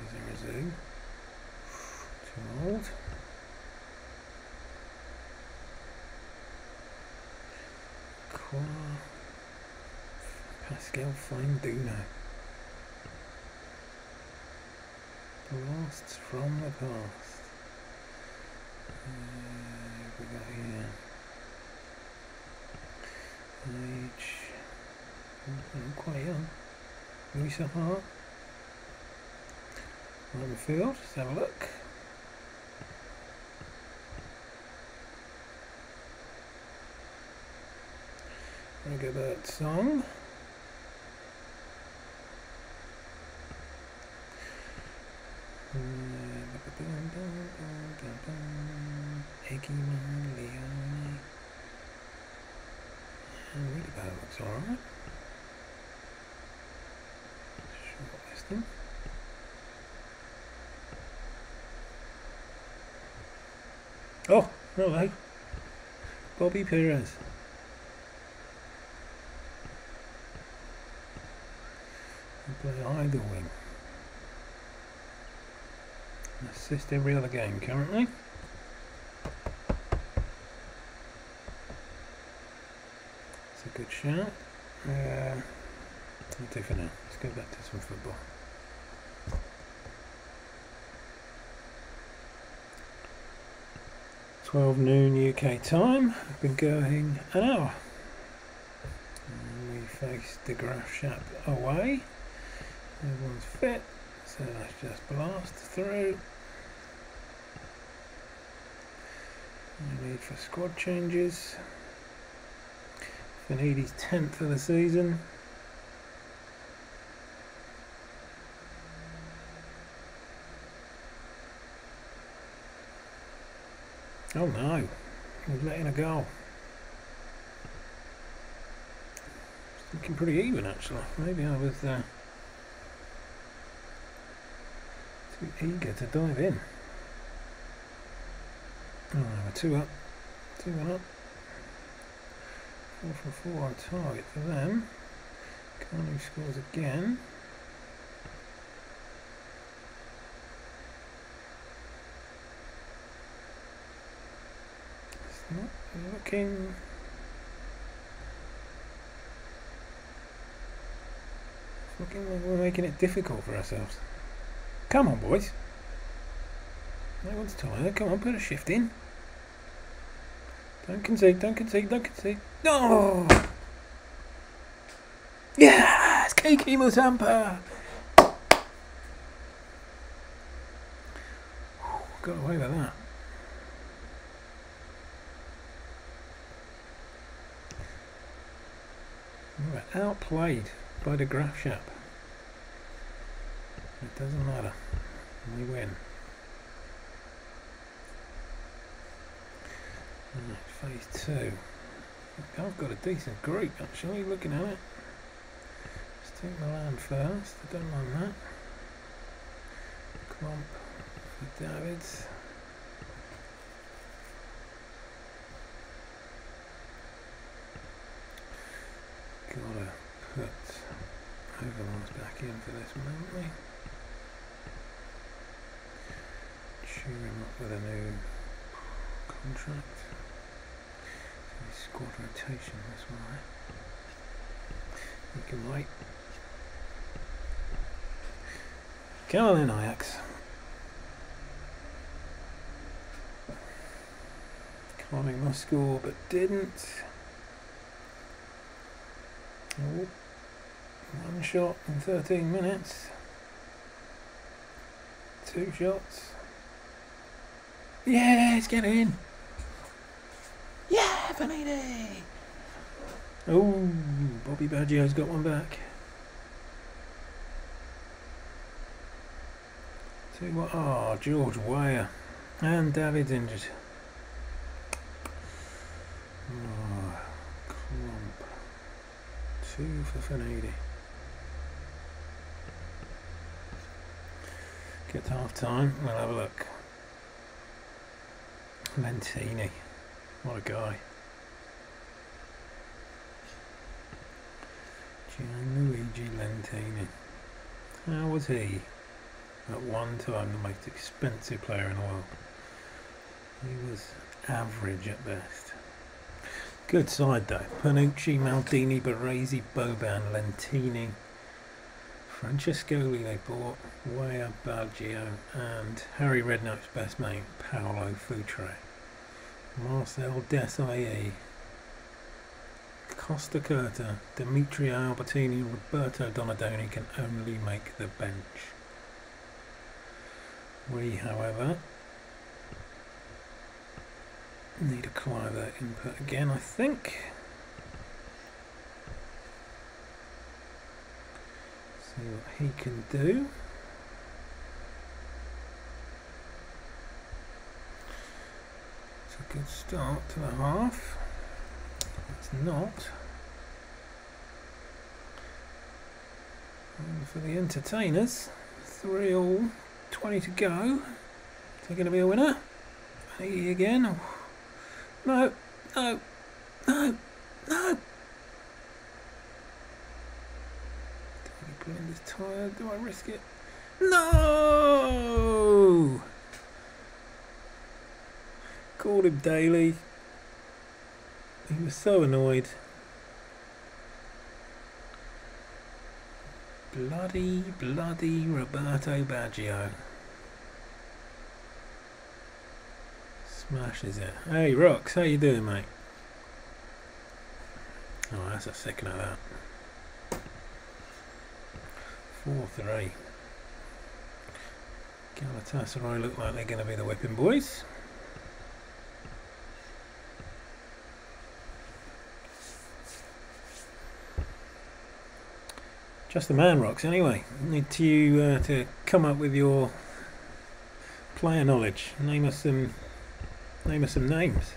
Is there a zoo? Too old. Pascal Fine-Duno. Blasts from the past. We got here. Age. I'm quite young. Lisa Hart. On the field. Let's have a look. Rigobert Song. Eggyman, Leone. And Rigobert looks alright. Shortlisting. Oh, hello. Bobby Perez. Play either wing. Assist every other game currently. It's a good shout. I'll do for now. Let's go back to some football. .12 UK time. I've been going an hour. And we face the Grafschap away. Everyone's fit, so let's just blast through. No need for squad changes. Finidi's 10th of the season. Oh no, we've let in a goal. It's looking pretty even actually. Maybe I was too eager to dive in. Oh, we're 2 up. 2-1 up. 4 for 4 on target for them. Kanu scores again. It's not looking... It's looking like we're making it difficult for ourselves. Come on, boys. No one's tired. Come on, put a shift in. Don't concede, don't concede, don't concede. No! Yes! Kiki Musampa! Got away with that. We were outplayed by the Grafschap. It doesn't matter. We win. Right, phase 2. I've got a decent group actually, looking at it. Let's take Milan first, I don't mind that. Klomp for Davids. Gotta put Overmars back in for this one, haven't we? Cheer him up with a new contract. Squad rotation, that's why. You can wait. Come on then, Ajax. Climbing my score, but didn't. Oh, 1 shot in 13 minutes. 2 shots. Yes, get in. Yeah, Finidi. Oh, Bobby Baggio's got one back. Oh, George Weah. And David's injured. Oh, clump. 2 for Finidi. Get to half time, we'll have a look. Lentini. What a guy. Gianluigi Lentini. How was he? At one time the most expensive player in the world. He was average at best. Good side though. Panucci, Maldini, Baresi, Boban, Lentini, Francescoli they bought, Weah, Baggio, and Harry Redknapp's best mate, Paolo Futre. Marcel Desailly, Costa Curta, Demetrio Albertini, and Roberto Donadoni can only make the bench. We, however, need a Cliver input again, I think. See what he can do. It's a good start to the half. It's not. And for the entertainers, 3-all, 20 to go. Is he going to be a winner? He again. Oh. No, no, no, no. Blind is tired. Do I risk it? No! Called him Daly. He was so annoyed. Bloody Roberto Baggio. Smashes it. Hey Rox, how you doing, mate? Oh, that's a second of that. 4-3. Galatasaray look like they're going to be the whipping boys. Just the man, Rox. Anyway, need to come up with your player knowledge. Name us some names.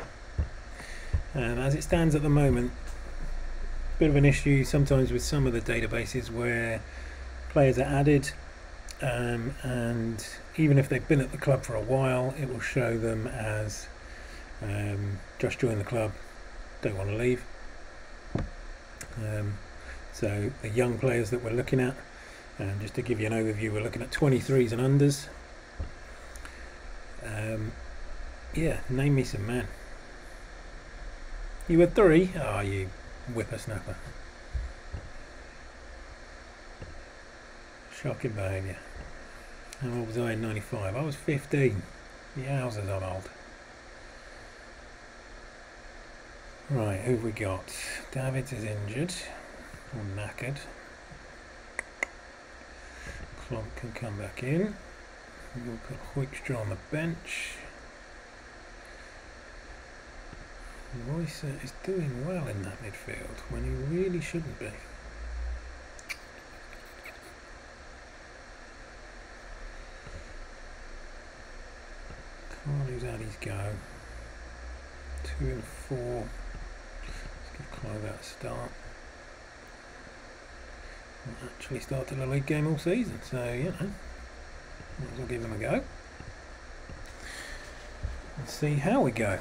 And as it stands at the moment, bit of an issue sometimes with some of the databases where players are added, and even if they've been at the club for a while, it will show them as just joined the club, don't want to leave. So the young players that we're looking at, just to give you an overview, we're looking at 23s and unders. Yeah, name me some men. You were 3? Oh, you whippersnapper. Shocking behaviour. How old was I in 95? I was 15. Yowzers, I'm old. Right, who've we got? Davids is injured. Or knackered. Klomp can come back in. We'll put Hoekstra on the bench. Royce is doing well in that midfield when he really shouldn't be. Carney's had his go. 2 and 4. Let's give Clive that a start. Not actually started a league game all season, so you know, might as well give him a go. Let's see how we go.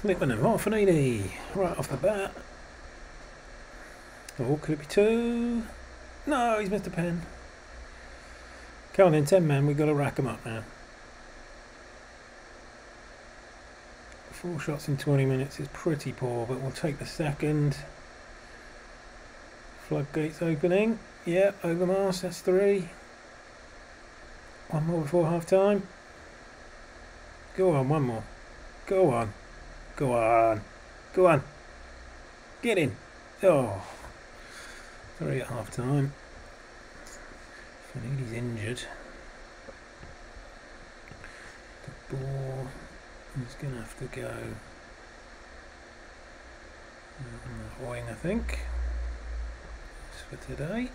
Flipping and Marfinini right off the bat. Oh, could it be 2? No, he's missed a pen. Come on in, 10 men, we've got to rack them up now. 4 shots in 20 minutes is pretty poor, but we'll take the second. Floodgates opening. Yeah, Overmars, that's 3. 1 more before half time. Go on, 1 more. Go on. Go on. Go on. Get in. Oh. 3 at half time. Finidi's injured. The ball is going to have to go on that wing, I think. That's for today.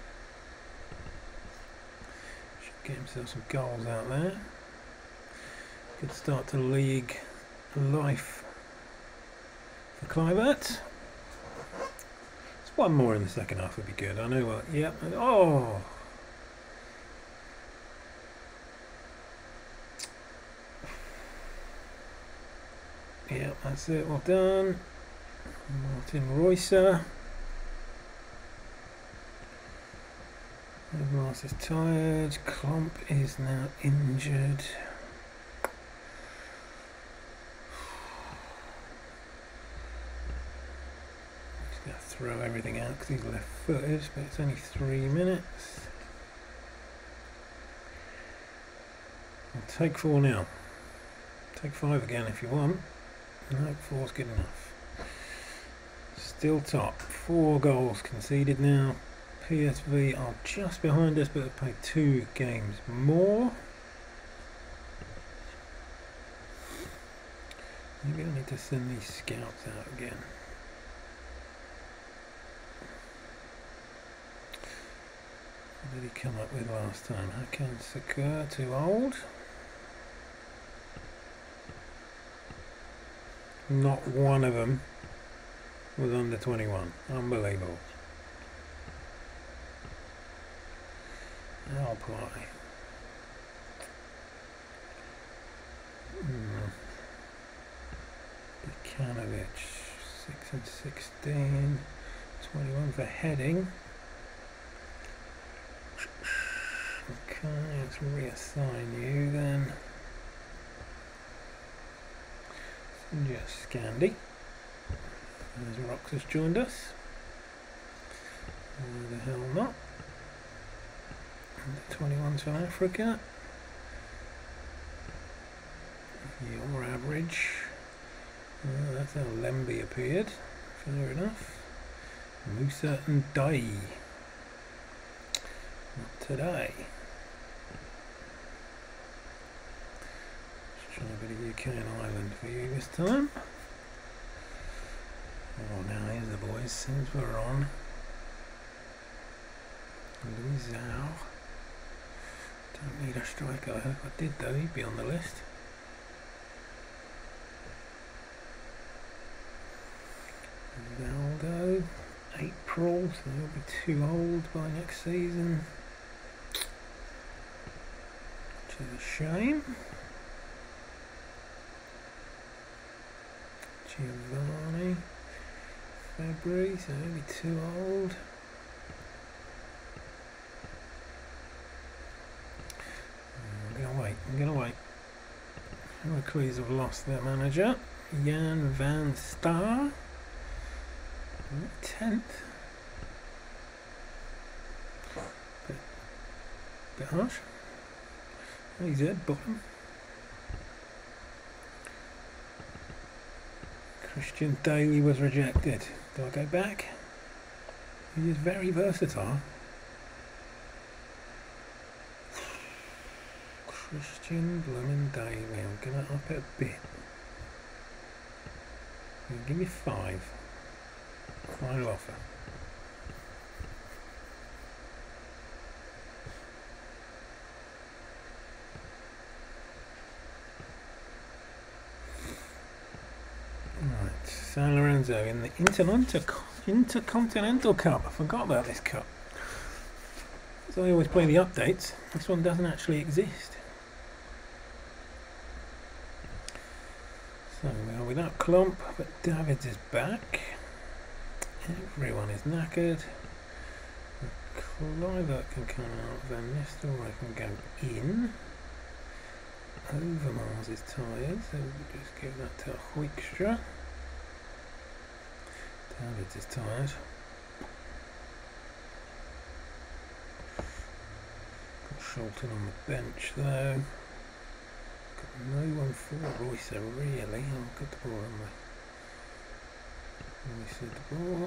Should get himself some goals out there. Good start to league life for Clivert. Just one more in the second half would be good. I know what. Yep. Oh. Yep, that's it. Well done. Martin Reusser. Mars is tired. Klump is now injured. Just going to throw everything out because he's left-footed, but it's only 3 minutes. I'll take 4 now. Take 5 again if you want. No, 4's good enough. Still top. 4 goals conceded now. PSV are just behind us, but have played 2 games more. Maybe I need to send these scouts out again. What did he come up with last time? Hakan Sakura, too old. Not one of them was under 21. Unbelievable. Alpine. Bukanovic, 6 and 16. 21 for heading. Okay, let's reassign you then. Just Scandi. There's Rox has joined us. Why the hell not? Under 21 South Africa. Your average. That's how Lemby appeared. Fair enough. Musa and Dai. Not today. Try a bit of UK and Ireland for you this time. Oh, now here's the boys. Since we're on. Louis Zhao. Don't need a striker. If I did though, he'd be on the list. Ronaldo. April, so he'll be too old by next season. Which is a shame. Giovanni, February, so he'll be too old. I'm gonna wait. Heracles have lost their manager, Jan van Staar. 10th. Bit harsh. He's at bottom. Christian Daly was rejected. Do I go back? He is very versatile. Christian Bloomin' Daly. I'm going to up it a bit. Give me 5. Final offer. Right, San Lorenzo in the Intercontinental Cup. I forgot about this cup. So I always play the updates. This one doesn't actually exist. So we are without Klump, but Davids is back. Everyone is knackered. Clivert can come out. Van Nistelrooy can go in. Overmars is tired, so we'll just give that to Hoekstra. Davids is tired. Got Sholton on the bench though. Got no one for Reusser really. I'll get the ball on the. We see the ball.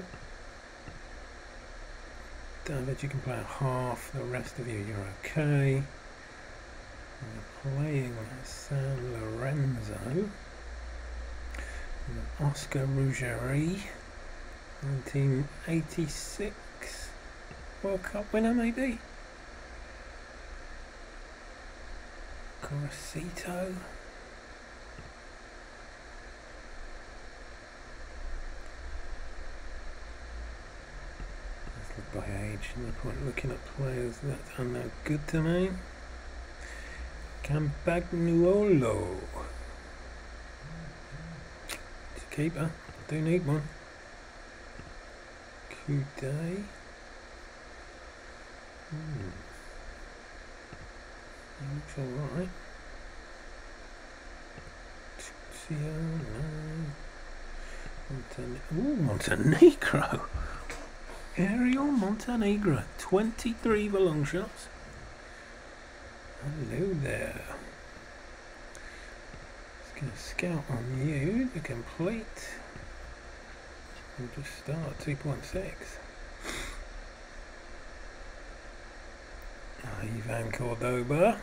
David, you can play at half. The rest of you, you're okay. We're playing San Lorenzo. Oscar Ruggieri, 1986 World Cup winner, maybe. Coracito. Let's look by age. No point looking at players that are no good to me. Campagnuolo. It's a keeper. Do need one. Couday. Looks alright. Montenegro. Ariel Montenegro. 23 for long shots. Hello there. Just going to scout on you to complete. We'll just start 2.6. Ivan Cordoba.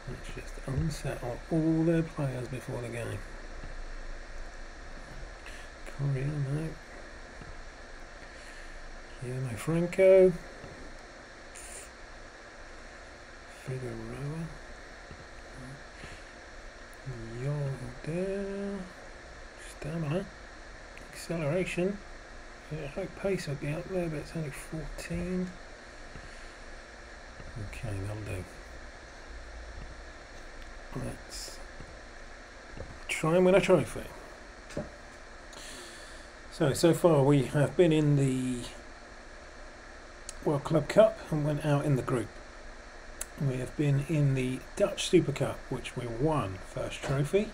Let's just unsettle all their players before the game. Coriano. Guillermo Franco. Figueroa. Yolder. Stamina. Acceleration. Yeah, high pace would be up there, but it's only 14. Okay, that'll do. Let's try and win a trophy. So far we have been in the World Club Cup and went out in the group. We have been in the Dutch Super Cup, which we won, first trophy.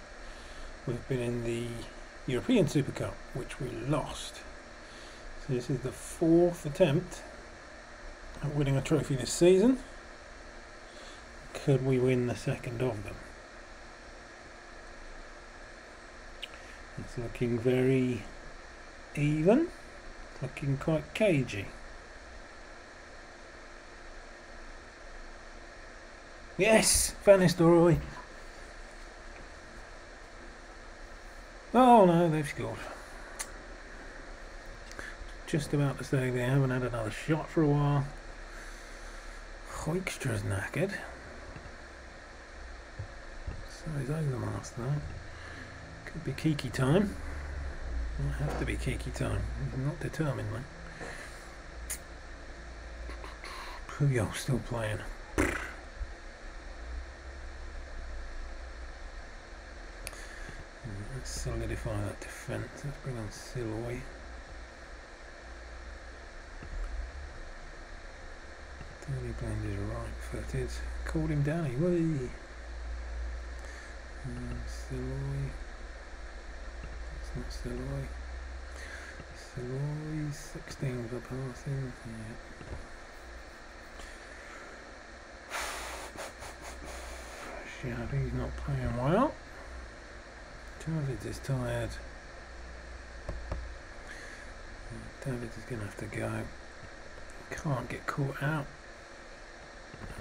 We've been in the European Super Cup, which we lost. So this is the 4th attempt at winning a trophy this season. Could we win the second of them? It's looking very even. It's looking quite cagey. Yes! Van Nistelrooy. Oh no, they've scored. Just about to say they haven't had another shot for a while. Hoekstra's knackered. So is Overmars though. Could be Kiki time. Might have to be Kiki time. I'm not determined though. Puyol still playing. Let's solidify that defence. Let's bring on Siloy. Danny Blend is right-footed. Called him Danny. Whee! Siloy. That's not Siloy. Siloy 16 for passing. Yeah. Shaddy's not playing well. David is tired. David is going to have to go. Can't get caught out.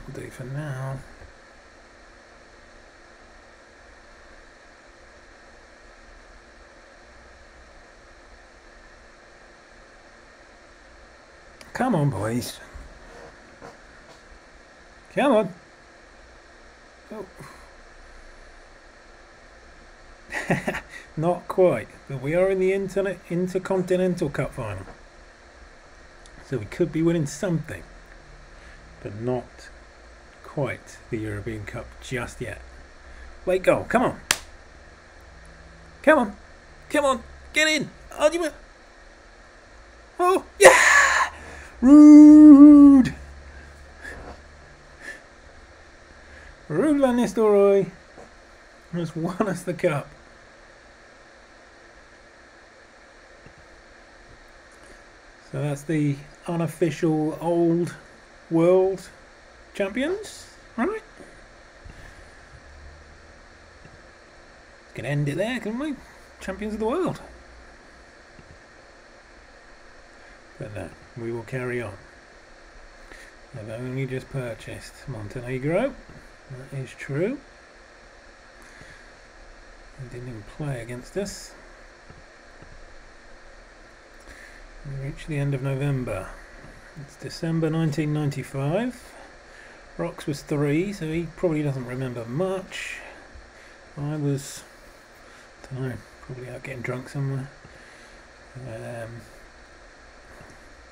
That'll do for now. Come on, boys. Come on. Oh. Not quite, but we are in the Intercontinental Cup final. So we could be winning something, but not quite the European Cup just yet. Late goal, come on. Come on. Come on. Get in. Oh, yeah! Rude! Rude Van Nistelrooy has won us the cup. So that's the unofficial old world champions, right? Can end it there, can we? Champions of the world. But no, we will carry on. I've only just purchased Montenegro. That is true. They didn't even play against us. We reached the end of November. It's December 1995. Rox was 3, so he probably doesn't remember much. I was, I don't know, probably out getting drunk somewhere.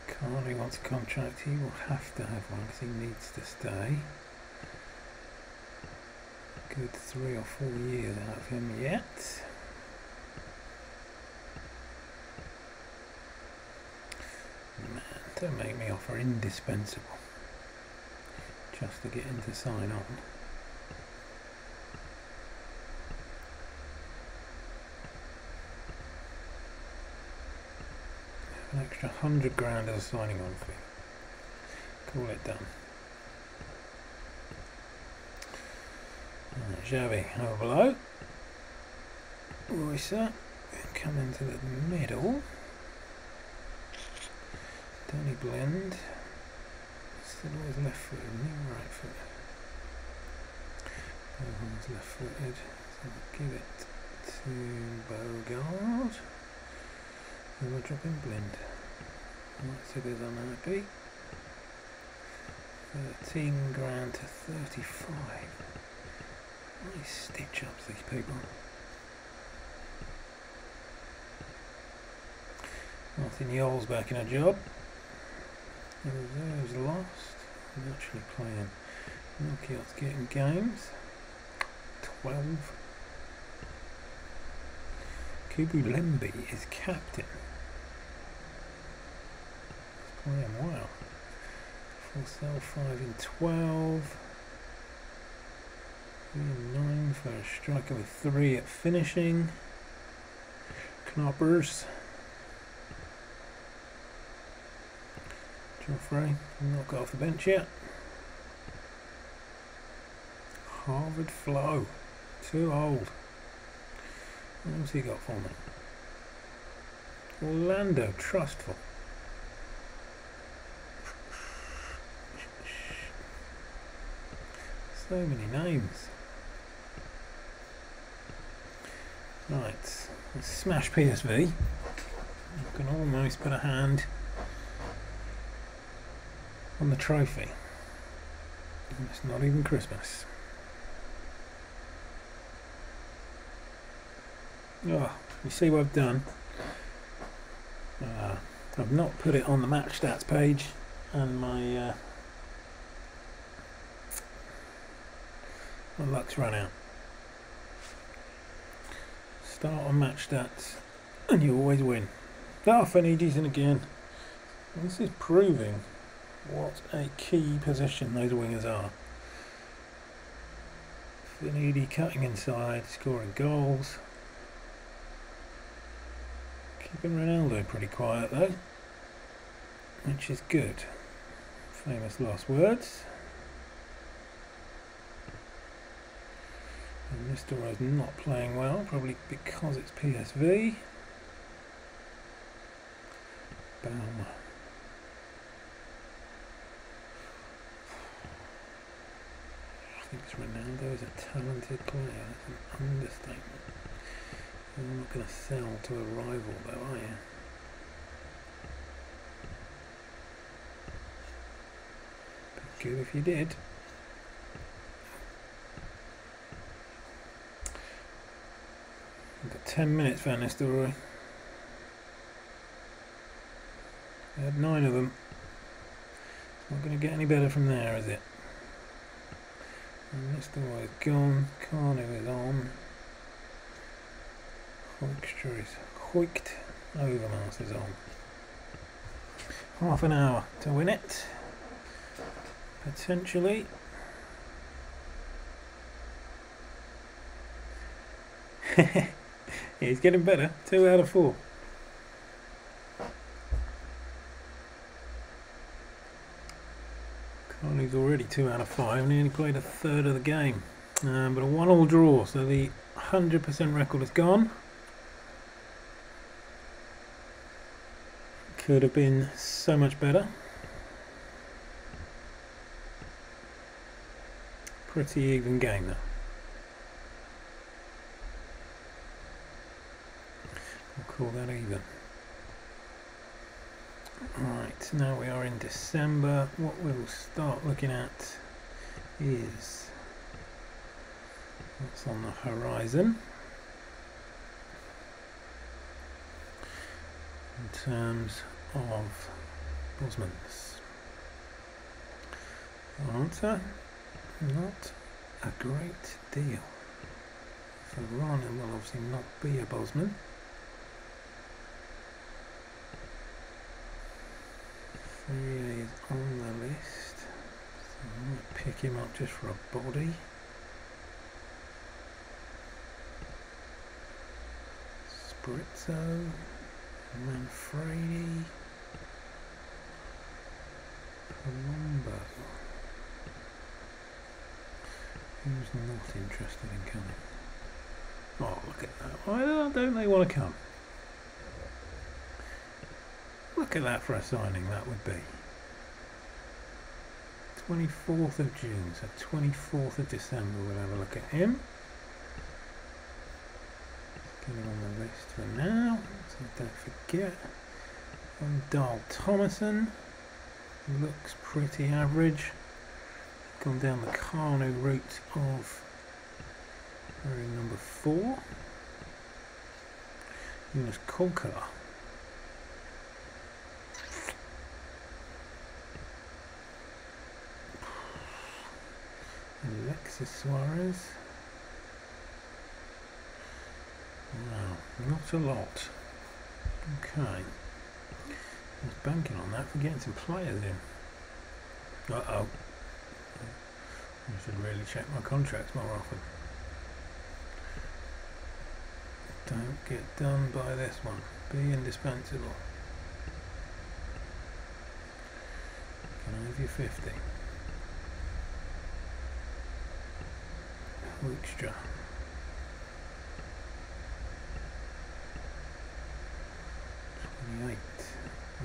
Carly wants a contract. He will have to have one because he needs to stay. Good 3 or 4 years out of him yet. Man, don't make me offer indispensable just to get him to sign on. An extra 100 grand as a signing on fee. Call it done. Xavi over below. Roycer come into the middle. Danny Blend. Still always left footed, right footed. Bohan's left footed. So we'll give it to Bogard. And we'll drop in Blend. So goes unhappy. 13 grand to 35. Nice stitch ups, these people. Martin Yole's back in a job. The reserves lost. I'm actually playing. Knockout's getting games. 12. Kubu Lemby is captain. He's playing well. 4 cell 5 in 12. 3 and 9 for a striker with 3 at finishing. Knoppers. Joffrey, not got off the bench yet. Harvard Flo, too old. What else he got for me? Orlando Trustful. So many names. Right, let's smash PSV. You can almost put a hand on the trophy. And it's not even Christmas. Oh, you see what I've done? I've not put it on the match stats page, and my luck's run out. Start on match stats and you always win. Fenides in again. This is proving what a key position those wingers are. Finidi cutting inside, scoring goals. Keeping Ronaldo pretty quiet though, which is good. Famous last words. And Mr. is not playing well, probably because it's PSV. Bam. I think Ronaldo is a talented player. That's an understatement. You're not going to sell to a rival though, are you? Be good if you did. We've got 10 minutes, Van Nistelrooy. We had 9 of them. It's not going to get any better from there, is it? And Nistelrooy is gone. Carno is on. Hoekstra is hoiked. Overmars is on. Half an hour to win it. Potentially. He's getting better. 2 out of 4. Carney's already 2 out of 5 and he only played a third of the game. But a 1-1 draw, so the 100% record is gone. Could have been so much better. Pretty even game though. We'll call that even. Right, now we are in December. What we will start looking at is what's on the horizon in terms of Bosmans. Answer: not a great deal. So Ryan will obviously not be a Bosman. He is on the list, so I might pick him up just for a body. Spritzo, Manfredi, Colombo. Who's not interested in coming? Oh, look at that. Why don't they want to come? Look at that for a signing, that would be. 24th of June, so 24th of December, we'll have a look at him. Get him on the list for now, so don't forget. Dahl Thomason, looks pretty average. Gone down the Kanu route of number 4. Jonas Kolkala. Alexis Suarez. Wow, not a lot. Okay. I was banking on that for getting some players in. Uh-oh. I should really check my contracts more often. Don't get done by this one. Be indispensable. Can I have your 50? Hoekstra.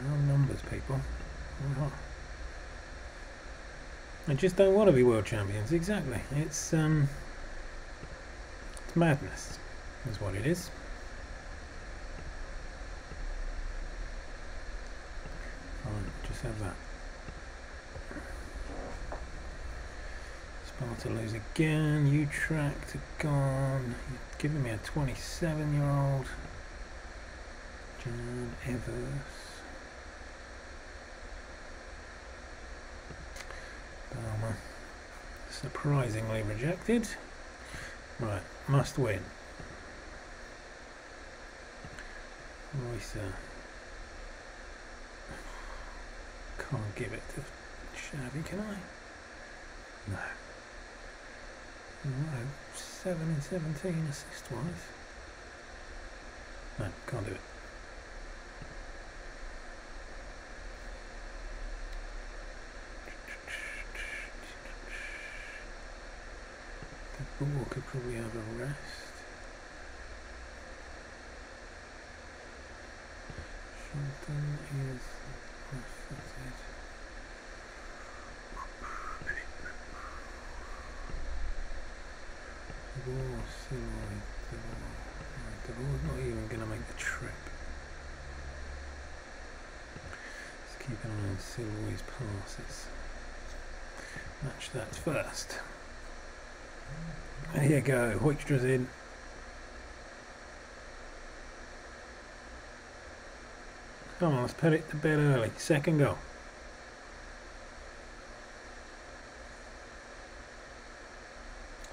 Round numbers, people. I just don't want to be world champions. Exactly. It's madness, is what it is. Fine, just have that. Sparta lose again. Utrecht are gone. You're giving me a 27-year-old. Jan Evers. Balmer. Surprisingly rejected. Right, must win. Reusser. Can't give it to Xavi, can I? No. No, 7 and 17 assist-wise. No, can't do it. The ball could probably have a rest. Shelton is left-footed. The ball's not even going to make the trip. Let's keep an eye on Silroy's passes. Match that first. There you go, Hoekstra's in. Come on, let's put it to bed early. Second goal.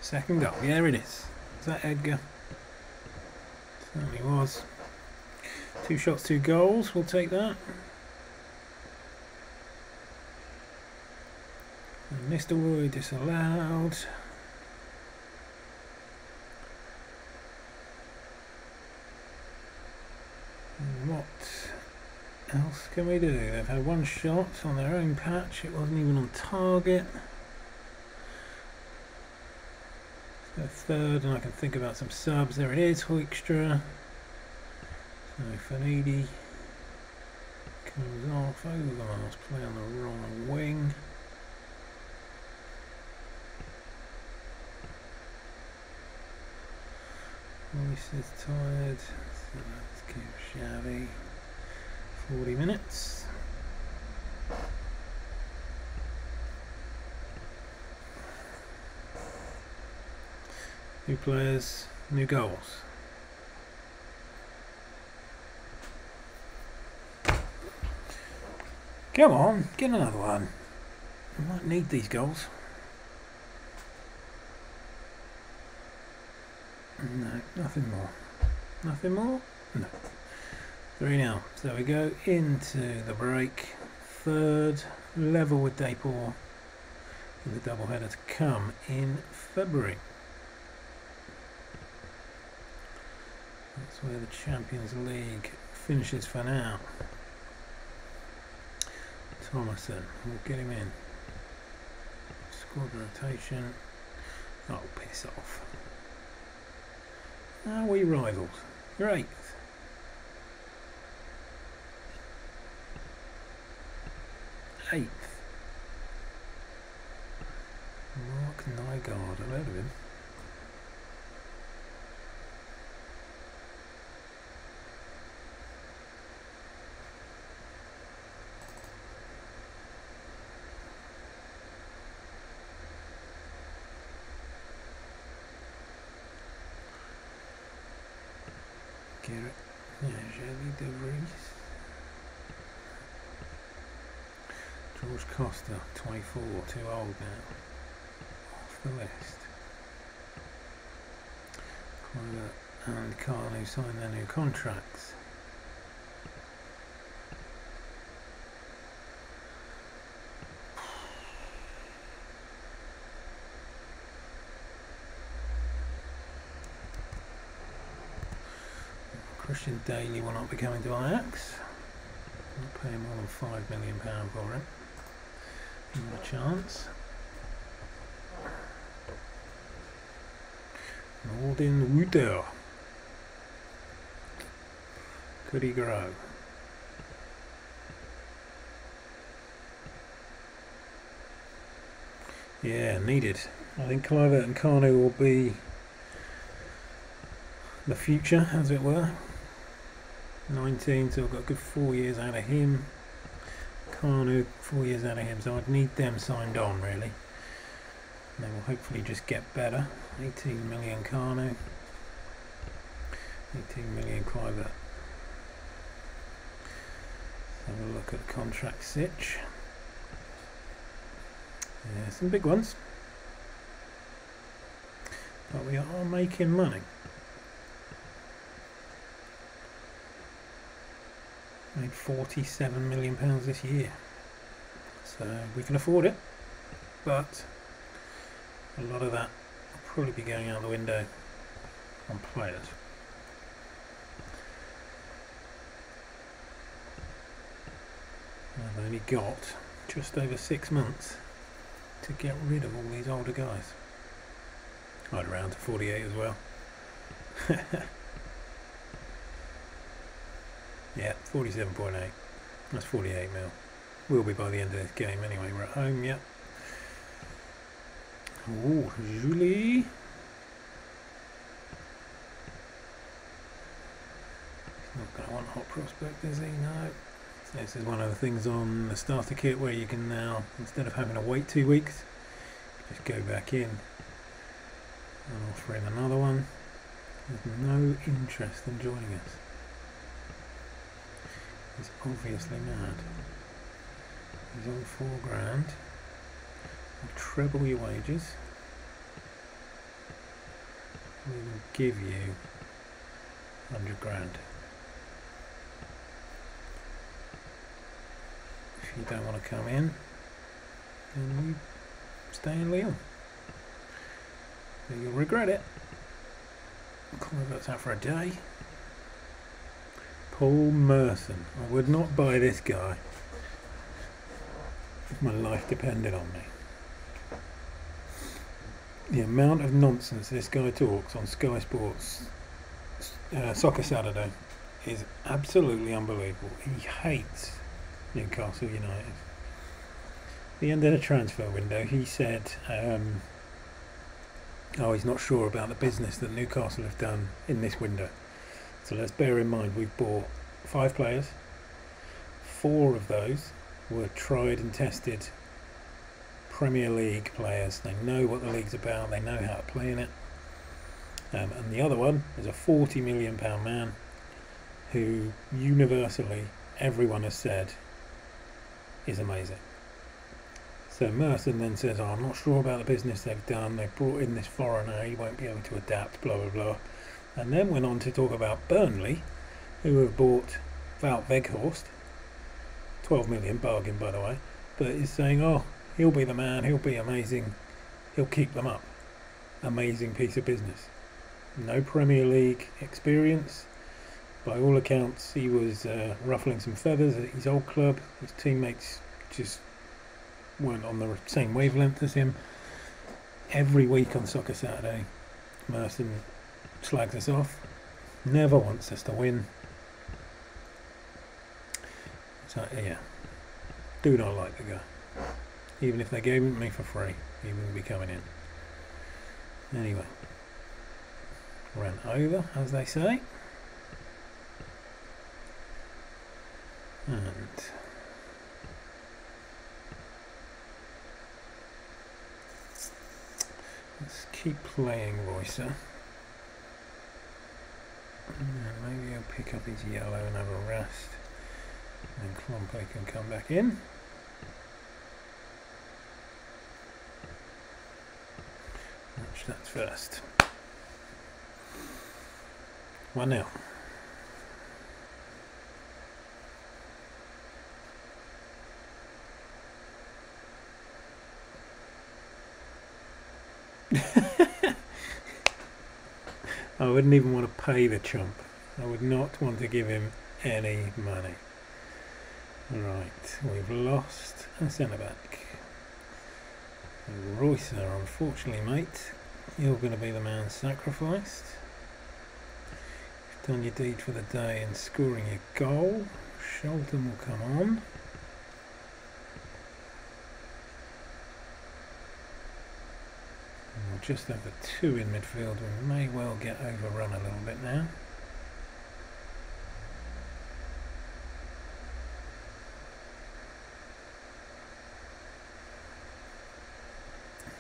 Second goal, yeah, it is. Is that Edgar? Certainly was. 2 shots, 2 goals, we'll take that. And Mr. Roy disallowed. And what else can we do? They've had 1 shot on their own patch, it wasn't even on target. A third, and I can think about some subs. There it is, Hoekstra. So Fanidi comes off. Overmars play on the wrong wing. Royce is tired, so let's give Xavi 40 minutes. New players, new goals. Come on, get another one. I might need these goals. No, nothing more. Nothing more? No. 3-0. So we go into the break. Third, level with Dayport. The doubleheader to come in February. That's where the Champions League finishes for now. Thomason, we'll get him in. Squad rotation. Oh, piss off. Are we rivals? You're 8th. Mark Nygaard, I've heard of him. Garrett, yeah, Jelly De Vries. George Costa, 24, too old now. Off the list. Clyde and Carlo signed their new contracts. Christian Daly will not be coming to Ajax. I'll pay more than £5 million for it. Not a chance. Norden Wuter. Could he grow? Yeah, needed. I think Clivert and Carno will be the future, as it were. 19, so I've got a good 4 years out of him. Carno, 4 years out of him, so I'd need them signed on really. They will hopefully just get better. 18 million Carno, 18 million Clivert. Have a look at the contract sitch. Yeah, some big ones, but we are making money. Made £47 million this year, so we can afford it, but a lot of that will probably be going out the window on players. I've only got just over 6 months to get rid of all these older guys. I'd round to 48 as well. Yeah, 47.8. That's 48 mil. Will be by the end of this game anyway. We're at home, yeah. Oh, Julie. He's not going to want hot prospect, is he? No. So this is one of the things on the starter kit where you can now, instead of having to wait 2 weeks, just go back in and offer him another one. There's no interest in joining us. He's obviously mad. He's on £4 grand. I'll treble your wages. We will give you 100 grand. If you don't want to come in, then you stay in Lyon. But you'll regret it. Clivert's out for a day. Paul Merson. I would not buy this guy if my life depended on me. The amount of nonsense this guy talks on Sky Sports Soccer Saturday is absolutely unbelievable. He hates Newcastle United. At the end of the transfer window, he said he's not sure about the business that Newcastle have done in this window. So let's bear in mind we've bought 5 players. 4 of those were tried and tested Premier League players. They know what the league's about, they know how to play in it. And the other one is a £40 million man who universally everyone has said is amazing. So Merson then says, oh, I'm not sure about the business they've done, they've brought in this foreigner, he won't be able to adapt, blah blah blah. And then went on to talk about Burnley, who have bought Wout Weghorst, 12 million, bargain by the way, but is saying, oh, he'll be the man, he'll be amazing, he'll keep them up. Amazing piece of business. No Premier League experience. By all accounts, he was ruffling some feathers at his old club. His teammates just weren't on the same wavelength as him. Every week on Soccer Saturday, Merson slags us off. Never wants us to win. So yeah, do not like the guy. Even if they gave him to me for free, he wouldn't be coming in. Anyway, ran over, as they say. And let's keep playing Roycer. And maybe I'll pick up his yellow and have a rest. And Klompe can come back in. Match that first. 1-0. I wouldn't even want to pay the chump. I would not want to give him any money. Right, we've lost a centre back. Roycer, unfortunately, mate, you're going to be the man sacrificed. You've done your deed for the day in scoring your goal. Shelton will come on. We'll just have the two in midfield. We may well get overrun a little bit now.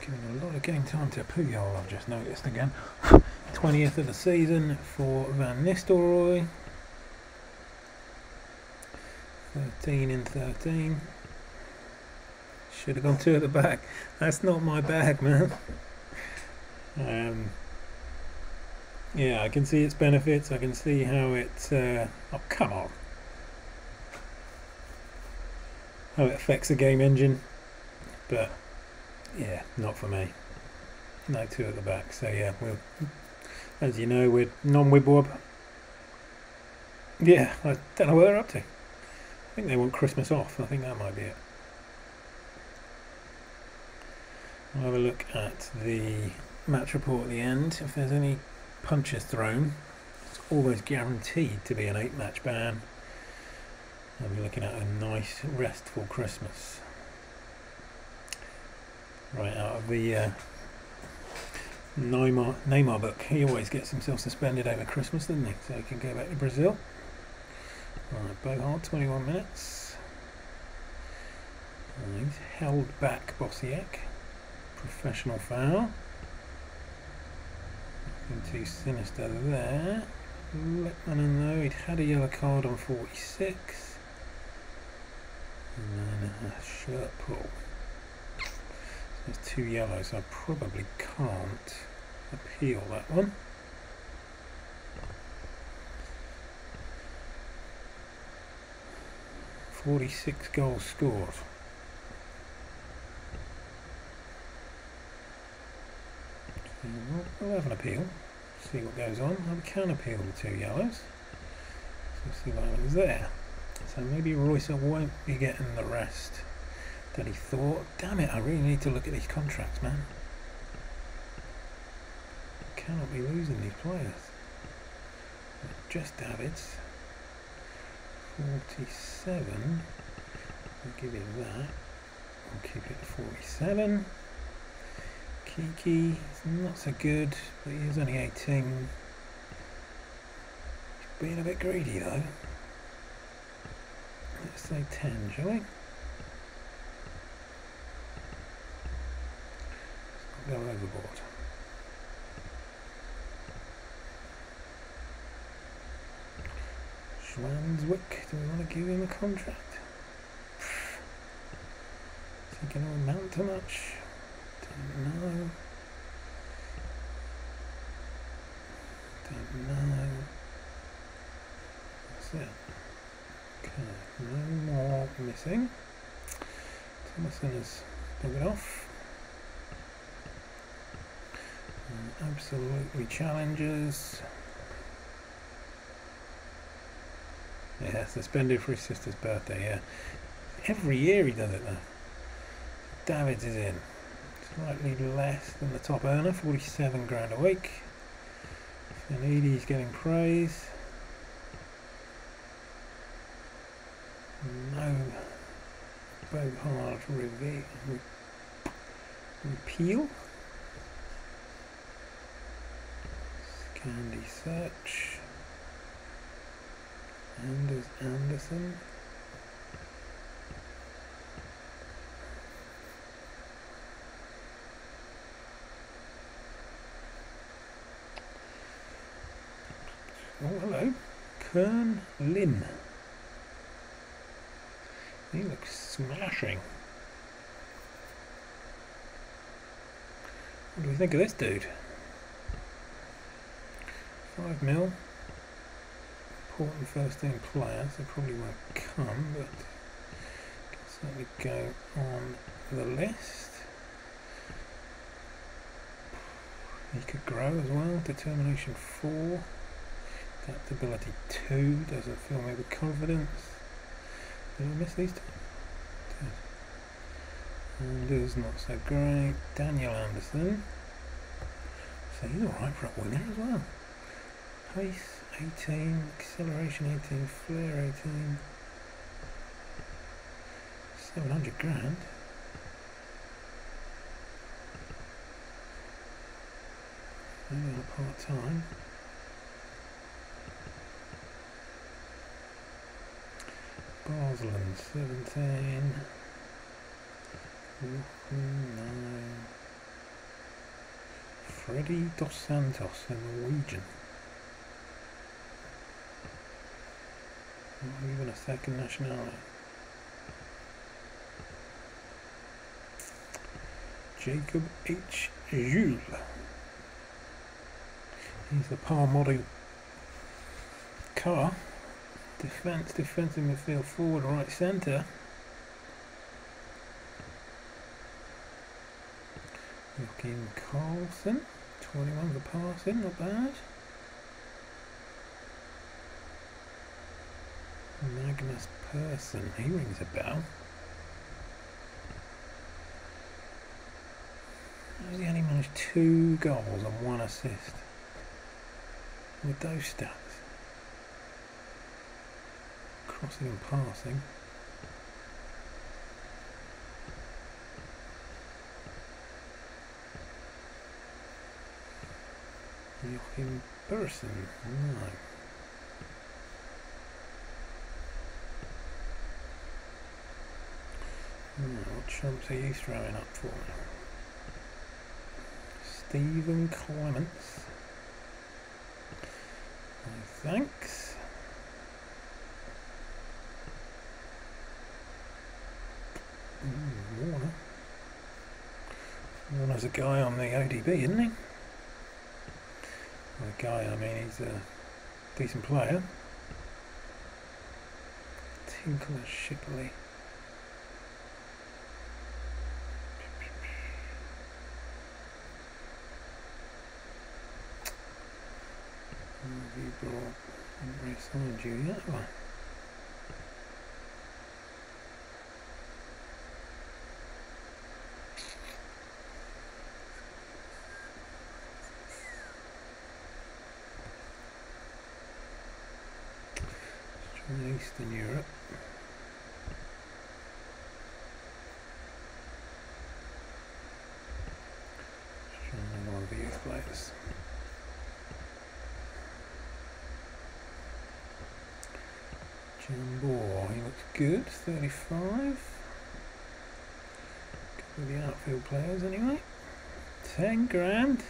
Giving a lot of game time to Puyol, I've just noticed again. 20th of the season for Van Nistelrooy. 13 in 13. Should have gone 2 at the back. That's not my bag, man. Yeah, I can see its benefits. I can see how it... oh, come on. How it affects the game engine. But... yeah, not for me. No 2 at the back. So yeah, we'll, as you know, we're non-wibwob. Yeah, I don't know what they're up to. I think they want Christmas off. I think that might be it. I'll have a look at the match report at the end. If there's any punches thrown, it's almost guaranteed to be an 8-match ban. I'll be looking at a nice, restful Christmas. Right out of the Neymar book. He always gets himself suspended over Christmas, doesn't he? So he can go back to Brazil. Right, Bohart, 21 minutes. He's held back Bosiek. Professional foul. Nothing too sinister there. Letmanen though, he'd had a yellow card on 46. And then a shirt pull. There's 2 yellows, so I probably can't appeal that one. .46 goals scored. We'll have an appeal, see what goes on. I can appeal the 2 yellows. So we'll see what happens there. So maybe Roycer won't be getting the rest that he thought. Damn it, I really need to look at these contracts, man. I cannot be losing these players. Just Davids. 47. I'll give him that. I'll keep it at 47. Kiki is not so good, but he is only 18. He's being a bit greedy though. Let's say 10, shall we? go overboard. Schwanswick, do we want to give him a contract? Is he going to amount to much? Don't know. Don't know. That's it. Okay, no more missing. Thomason has dug it off. Absolutely challenges. Yeah, suspended for his sister's birthday, yeah. Every year he does it though. Davids is in. Slightly less than the top earner, 47 grand a week. Finidi's getting praise. No Bohard repeal. Candy search. Anders Anderson. Oh, hello. Kern Lin. He looks smashing. What do we think of this dude? 5 mil. Important first team player, so probably won't come, but can certainly go on the list. He could grow as well. Determination 4. Adaptability 2. Doesn't fill me with confidence. Did I miss these two? Anders not so great. Daniel Anderson. So he's alright for a winner as well. Pace 18, acceleration 18, flare 18. 700 grand. Maybe on a part time. Barsland 17. 9. Freddie Dos Santos, a Norwegian. Not even a second nationality. Jacob H. Jules. He's the Par model car. Defensive midfield, forward, right centre. Joachim Carlson, 21 for passing, not bad. Magnus Persson, he rings a bell. How's he only managed 2 goals and 1 assist with those stats? Crossing and passing. Joachim Persson, no. What chumps are you throwing up for? Stephen Clements. No thanks. Warner. Warner's a guy on the ODB, isn't he? Well, a guy, I mean, he's a decent player. Tinkler Shipley. Have you brought? Haven't re-signed you yet, have I? Eastern Europe. Just trying to know one of the youth players. Jambor, he looks good, 35. Good with the outfield players anyway. 10 grand.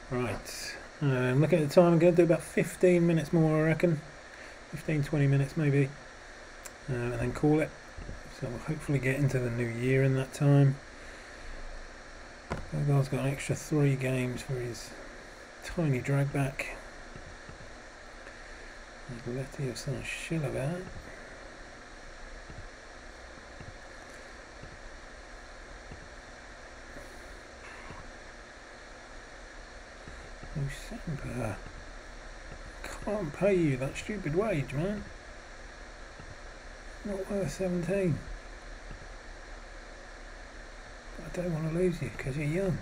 Right, looking at the time, I'm going to do about 15 minutes more, I reckon. 15-20 minutes maybe, and then call it. So we'll hopefully get into the new year in that time. That guy's got an extra 3 games for his tiny drag back. Letty of some shill about. December. Can't pay you that stupid wage, man. Not worth 17. But I don't want to lose you because you're young.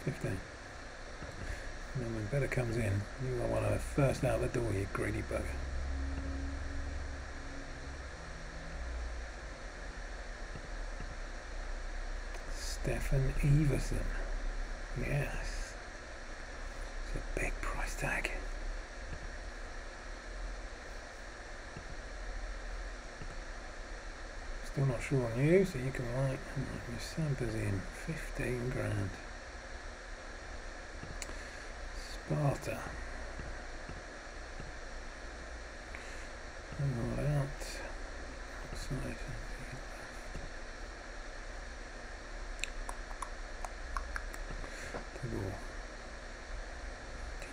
15. And then when better comes in, you are one of the first out the door, you greedy bugger. Stefan Everson. Yes. It's a big price tag. Still not sure on you, so you can write your Sampers in. 15 grand. Sparta. Not out. Outside.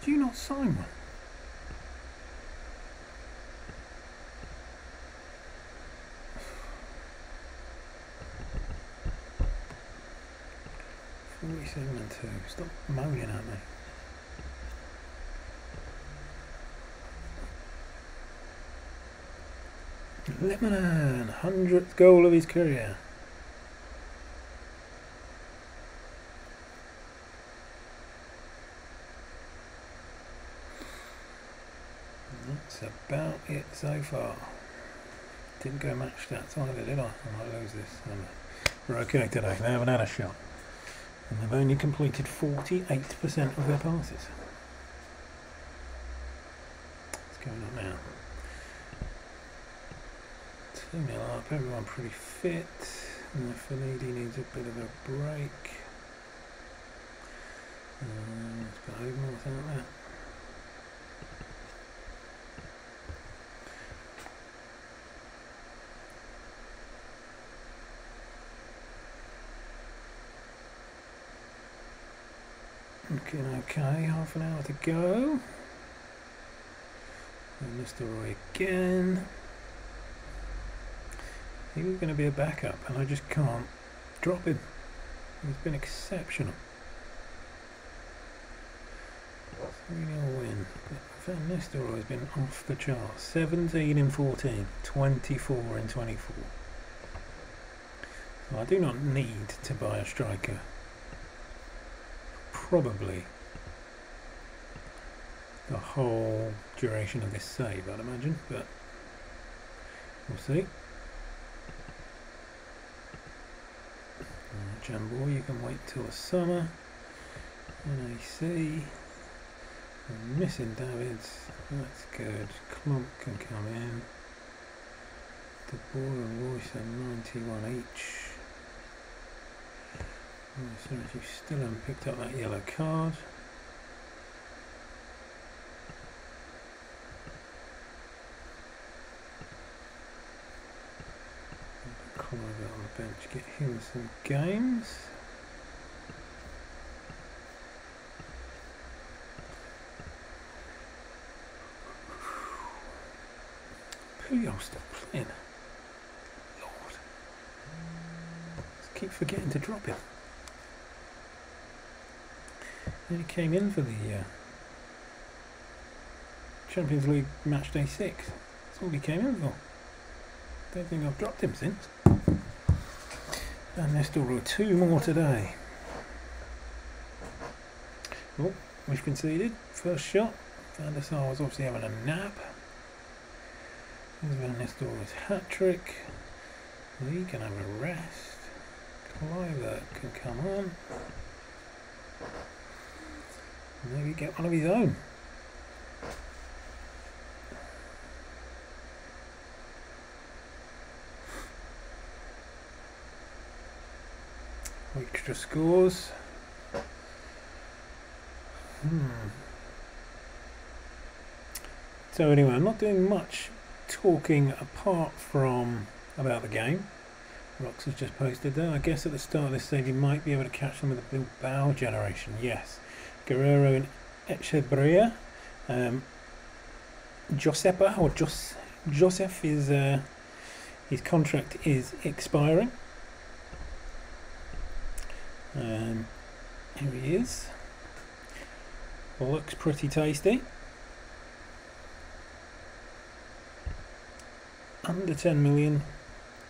Did you not sign one? CM0102. Stop moaning at me. Lebanon, 100th goal of his career. That's about it so far. Didn't go match stats either, did I? I might lose this. We're okay today. They haven't had a shot. And they've only completed 48% of their passes. What's going on now? 2-0 up, everyone pretty fit. And Finidi needs a bit of a break. Let's put over without that. Looking okay, half an hour to go. And Mr. Roy again. He was going to be a backup, and I just can't drop him. He's been exceptional. 3-0 win. But Van Nistelrooy has been off the charts. 17 in 14, 24 in 24. So I do not need to buy a striker. Probably the whole duration of this save, I'd imagine, but we'll see. Jamboy, you can wait till the summer. NAC, we're missing Davids, that's good. Klump can come in. De Boer and Royce are 91 each. So you still haven't picked up that yellow card. Come over on the bench, get him some games. Puyol still playing. Lord. Just keep forgetting to drop him. He came in for the Champions League match day 6. That's all he came in for. Don't think I've dropped him since. And there's still 2 more today. Oh, we've conceded. First shot. Van der Sar was obviously having a nap. There's Van Nistelrooy's hat-trick. He can have a rest. Cliver can come on. Maybe get one of his own. Extra scores. So anyway, I'm not doing much talking apart from about the game. Rox has just posted there. I guess at the start of this stage you might be able to catch them with the Bilbao generation. Yes. Guerrero and Echeverria. Josepa or Joseph is his contract is expiring. Here he is. Looks pretty tasty. Under 10 million.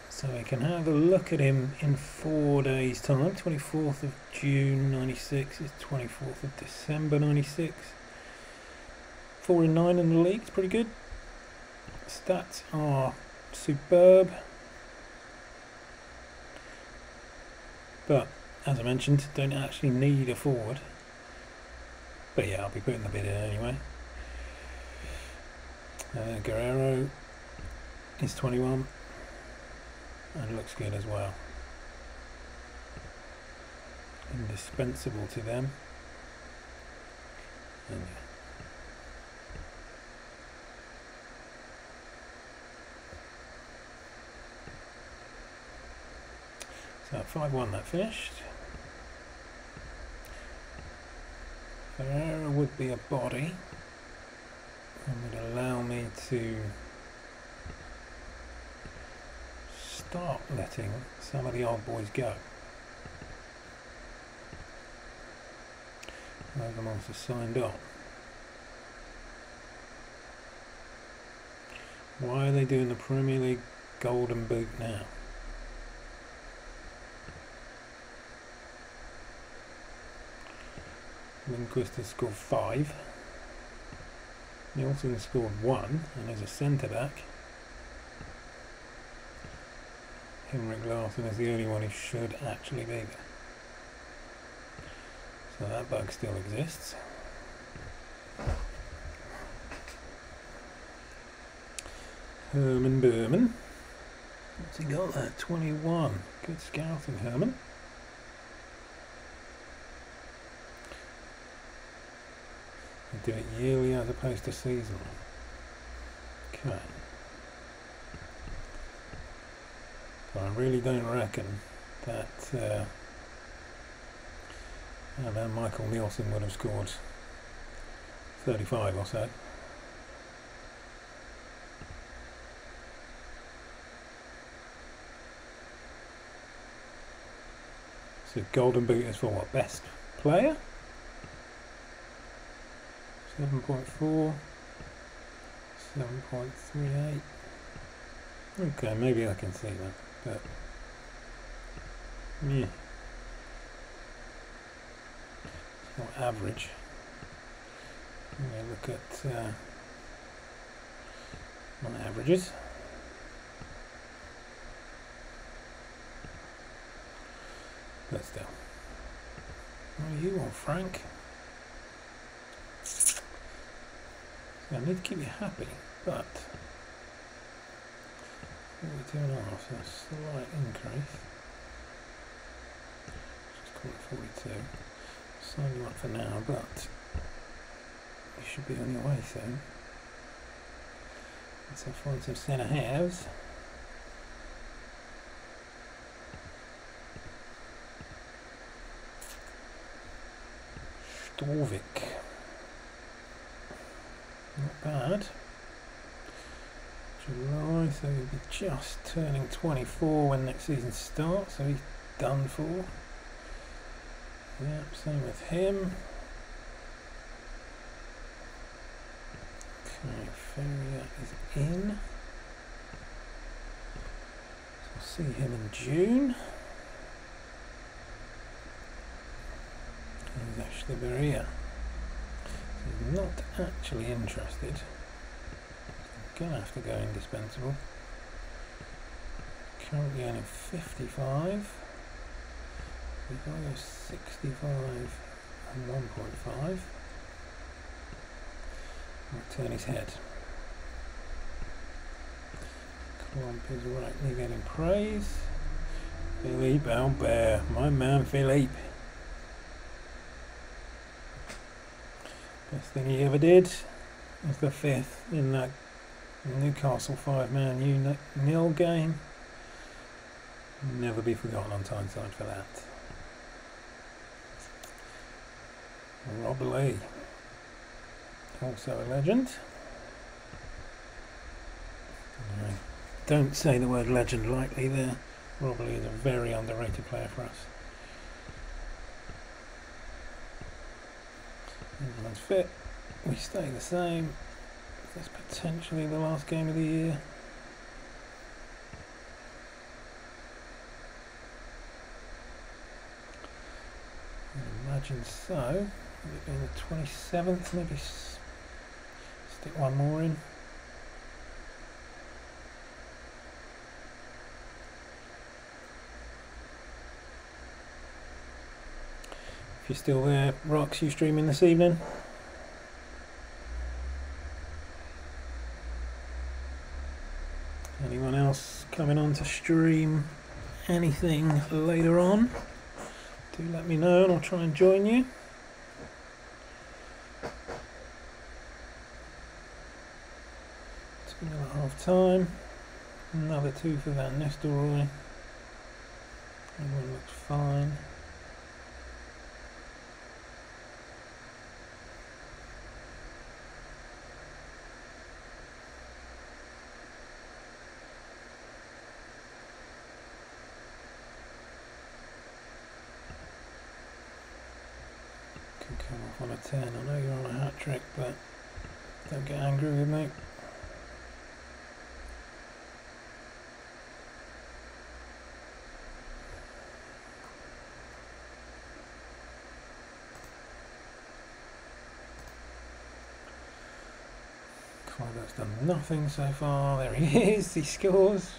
So we can have a look at him in 4 days time. 24th of June 96 is 24th of December 96. 4 and 9 in the league, it's pretty good. Stats are superb. But as I mentioned, don't actually need a forward. But yeah, I'll be putting the bid in anyway. Guerrero is 21 and looks good as well. Indispensable to them. And so 5-1 that finished. Ferreira would be a body and would allow me to start letting some of the old boys go. Whoever wants to signed on. Why are they doing the Premier League Golden Boot now? Lindquist has scored 5. Nielsen scored 1 and is a centre back. Henrik Larsson is the only one who should actually be there. So that bug still exists. Herman Berman. What's he got there? 21. Good scouting, Herman. They do it yearly as opposed to seasonal. Okay. But I really don't reckon that Michael Nielsen would have scored 35 or so. So Golden Boot is for what? Best player? 7.4, 7.38. Okay, maybe I can see that, but yeah, it's not average. Let me look at my averages. But still, what do you want, Frank? I need to keep you happy, but 42.5, so a slight increase. Just call it 42. Sign you up for now, but you should be on your way soon. Let's find some centre halves. Storvik. Not bad. July, so he'll be just turning 24 when next season starts, so he's done for. Yep, same with him. Okay, Ferrier is in. So we'll see him in June. He's actually Berea. He's not actually interested. I'm gonna have to go indispensable. Currently earning 55. So if I go 65 and 1.5, I'll turn his head. Clump is rightly getting praise. Philippe Albert, my man Philippe. Best thing he ever did was the 5th in that Newcastle 5-man 0 game. Never be forgotten on Tyneside for that. Rob Lee, also a legend. Don't say the word legend lightly there. Rob Lee is a very underrated player for us. Everyone's fit. We stay the same. That's potentially the last game of the year. I'd imagine so. Maybe being the 27th, maybe stick one more in. If you're still there, Rox, you streaming this evening? Anyone else coming on to stream anything later on? Do let me know and I'll try and join you. At half time. Another 2 for Van Nistelrooy. Everyone looks fine. Could come off on a 10. I know you're on a hat trick, but don't get angry with me. That's done nothing so far. There he is, he scores.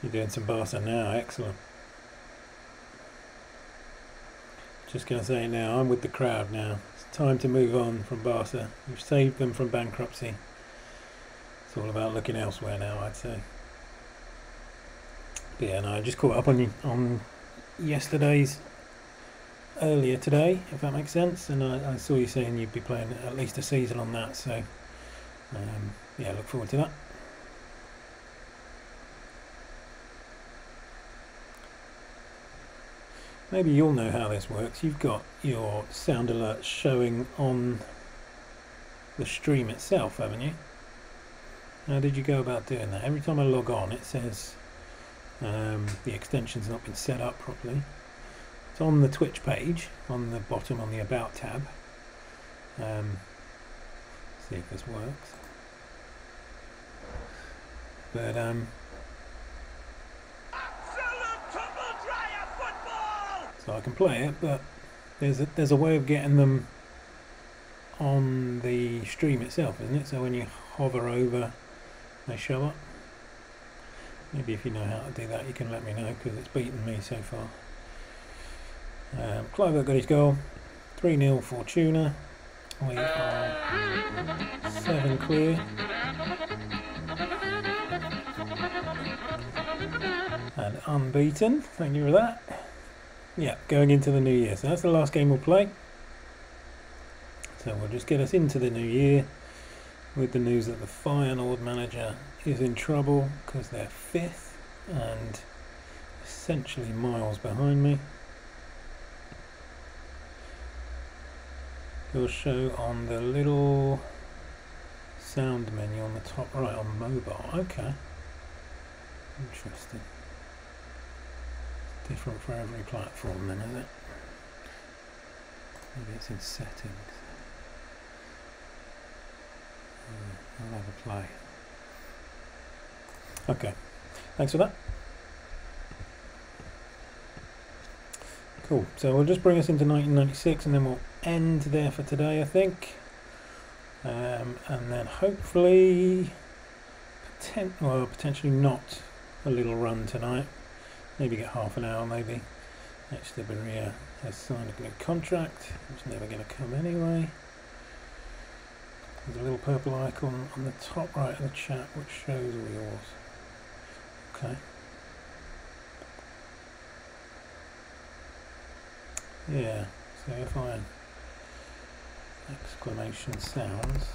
You're doing some Barca now, excellent. Just going to say now, I'm with the crowd now. It's time to move on from Barca. You've saved them from bankruptcy. It's all about looking elsewhere now, I'd say. But yeah, no, I just caught up on yesterday's earlier today, if that makes sense, and I saw you saying you'd be playing at least a season on that, so yeah, look forward to that. Maybe you'll know how this works. You've got your sound alerts showing on the stream itself, haven't you? How did you go about doing that? Every time I log on it says the extension's not been set up properly. It's on the Twitch page, on the bottom, on the About tab. See if this works. But so I can play it, but there's a way of getting them on the stream itself, isn't it? So when you hover over, they show up. Maybe if you know how to do that, you can let me know, because it's beaten me so far. Clive got his goal, 3-0 Fortuna. We are 7 clear. And unbeaten, thank you for that. Yeah, going into the new year. So that's the last game we'll play. So we'll just get us into the new year with the news that the Feyenoord manager is in trouble because they're 5th and essentially miles behind me. It'll show on the little sound menu on the top right on mobile. Okay. Interesting. It's different for every platform then, is it? Maybe it's in settings. I'll have a play. Okay. Thanks for that. Cool. So we'll just bring us into 1996 and then we'll end there for today, I think. And then hopefully, potentially not a little run tonight. Maybe get half an hour, maybe. Echevarria has signed a new contract, which is never going to come anyway. There's a little purple icon on the top right of the chat which shows all yours. Okay. Yeah, so if I exclamation sounds,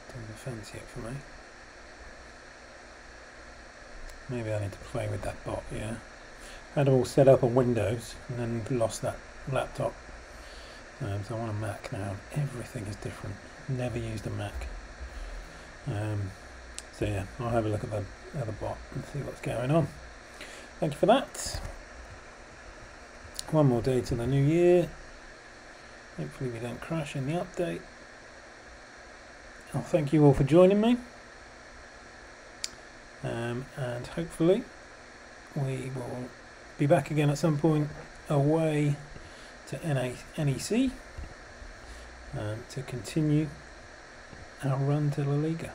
doesn't fancy it for me. Maybe I need to play with that bot, yeah. I had it all set up on Windows and then lost that laptop. So I want a Mac now. Everything is different. Never used a Mac. So yeah, I'll have a look at the other bot and see what's going on. Thank you for that. One more day to the new year. Hopefully we don't crash in the update. I'll thank you all for joining me. And hopefully we will be back again at some point away to NEC to continue our run to La Liga.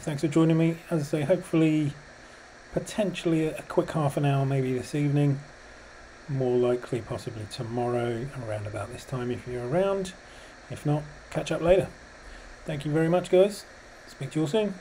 Thanks for joining me. As I say, hopefully, potentially a quick half an hour maybe this evening, more likely possibly tomorrow around about this time if you're around. If not, catch up later. Thank you very much, guys. Speak to you all soon.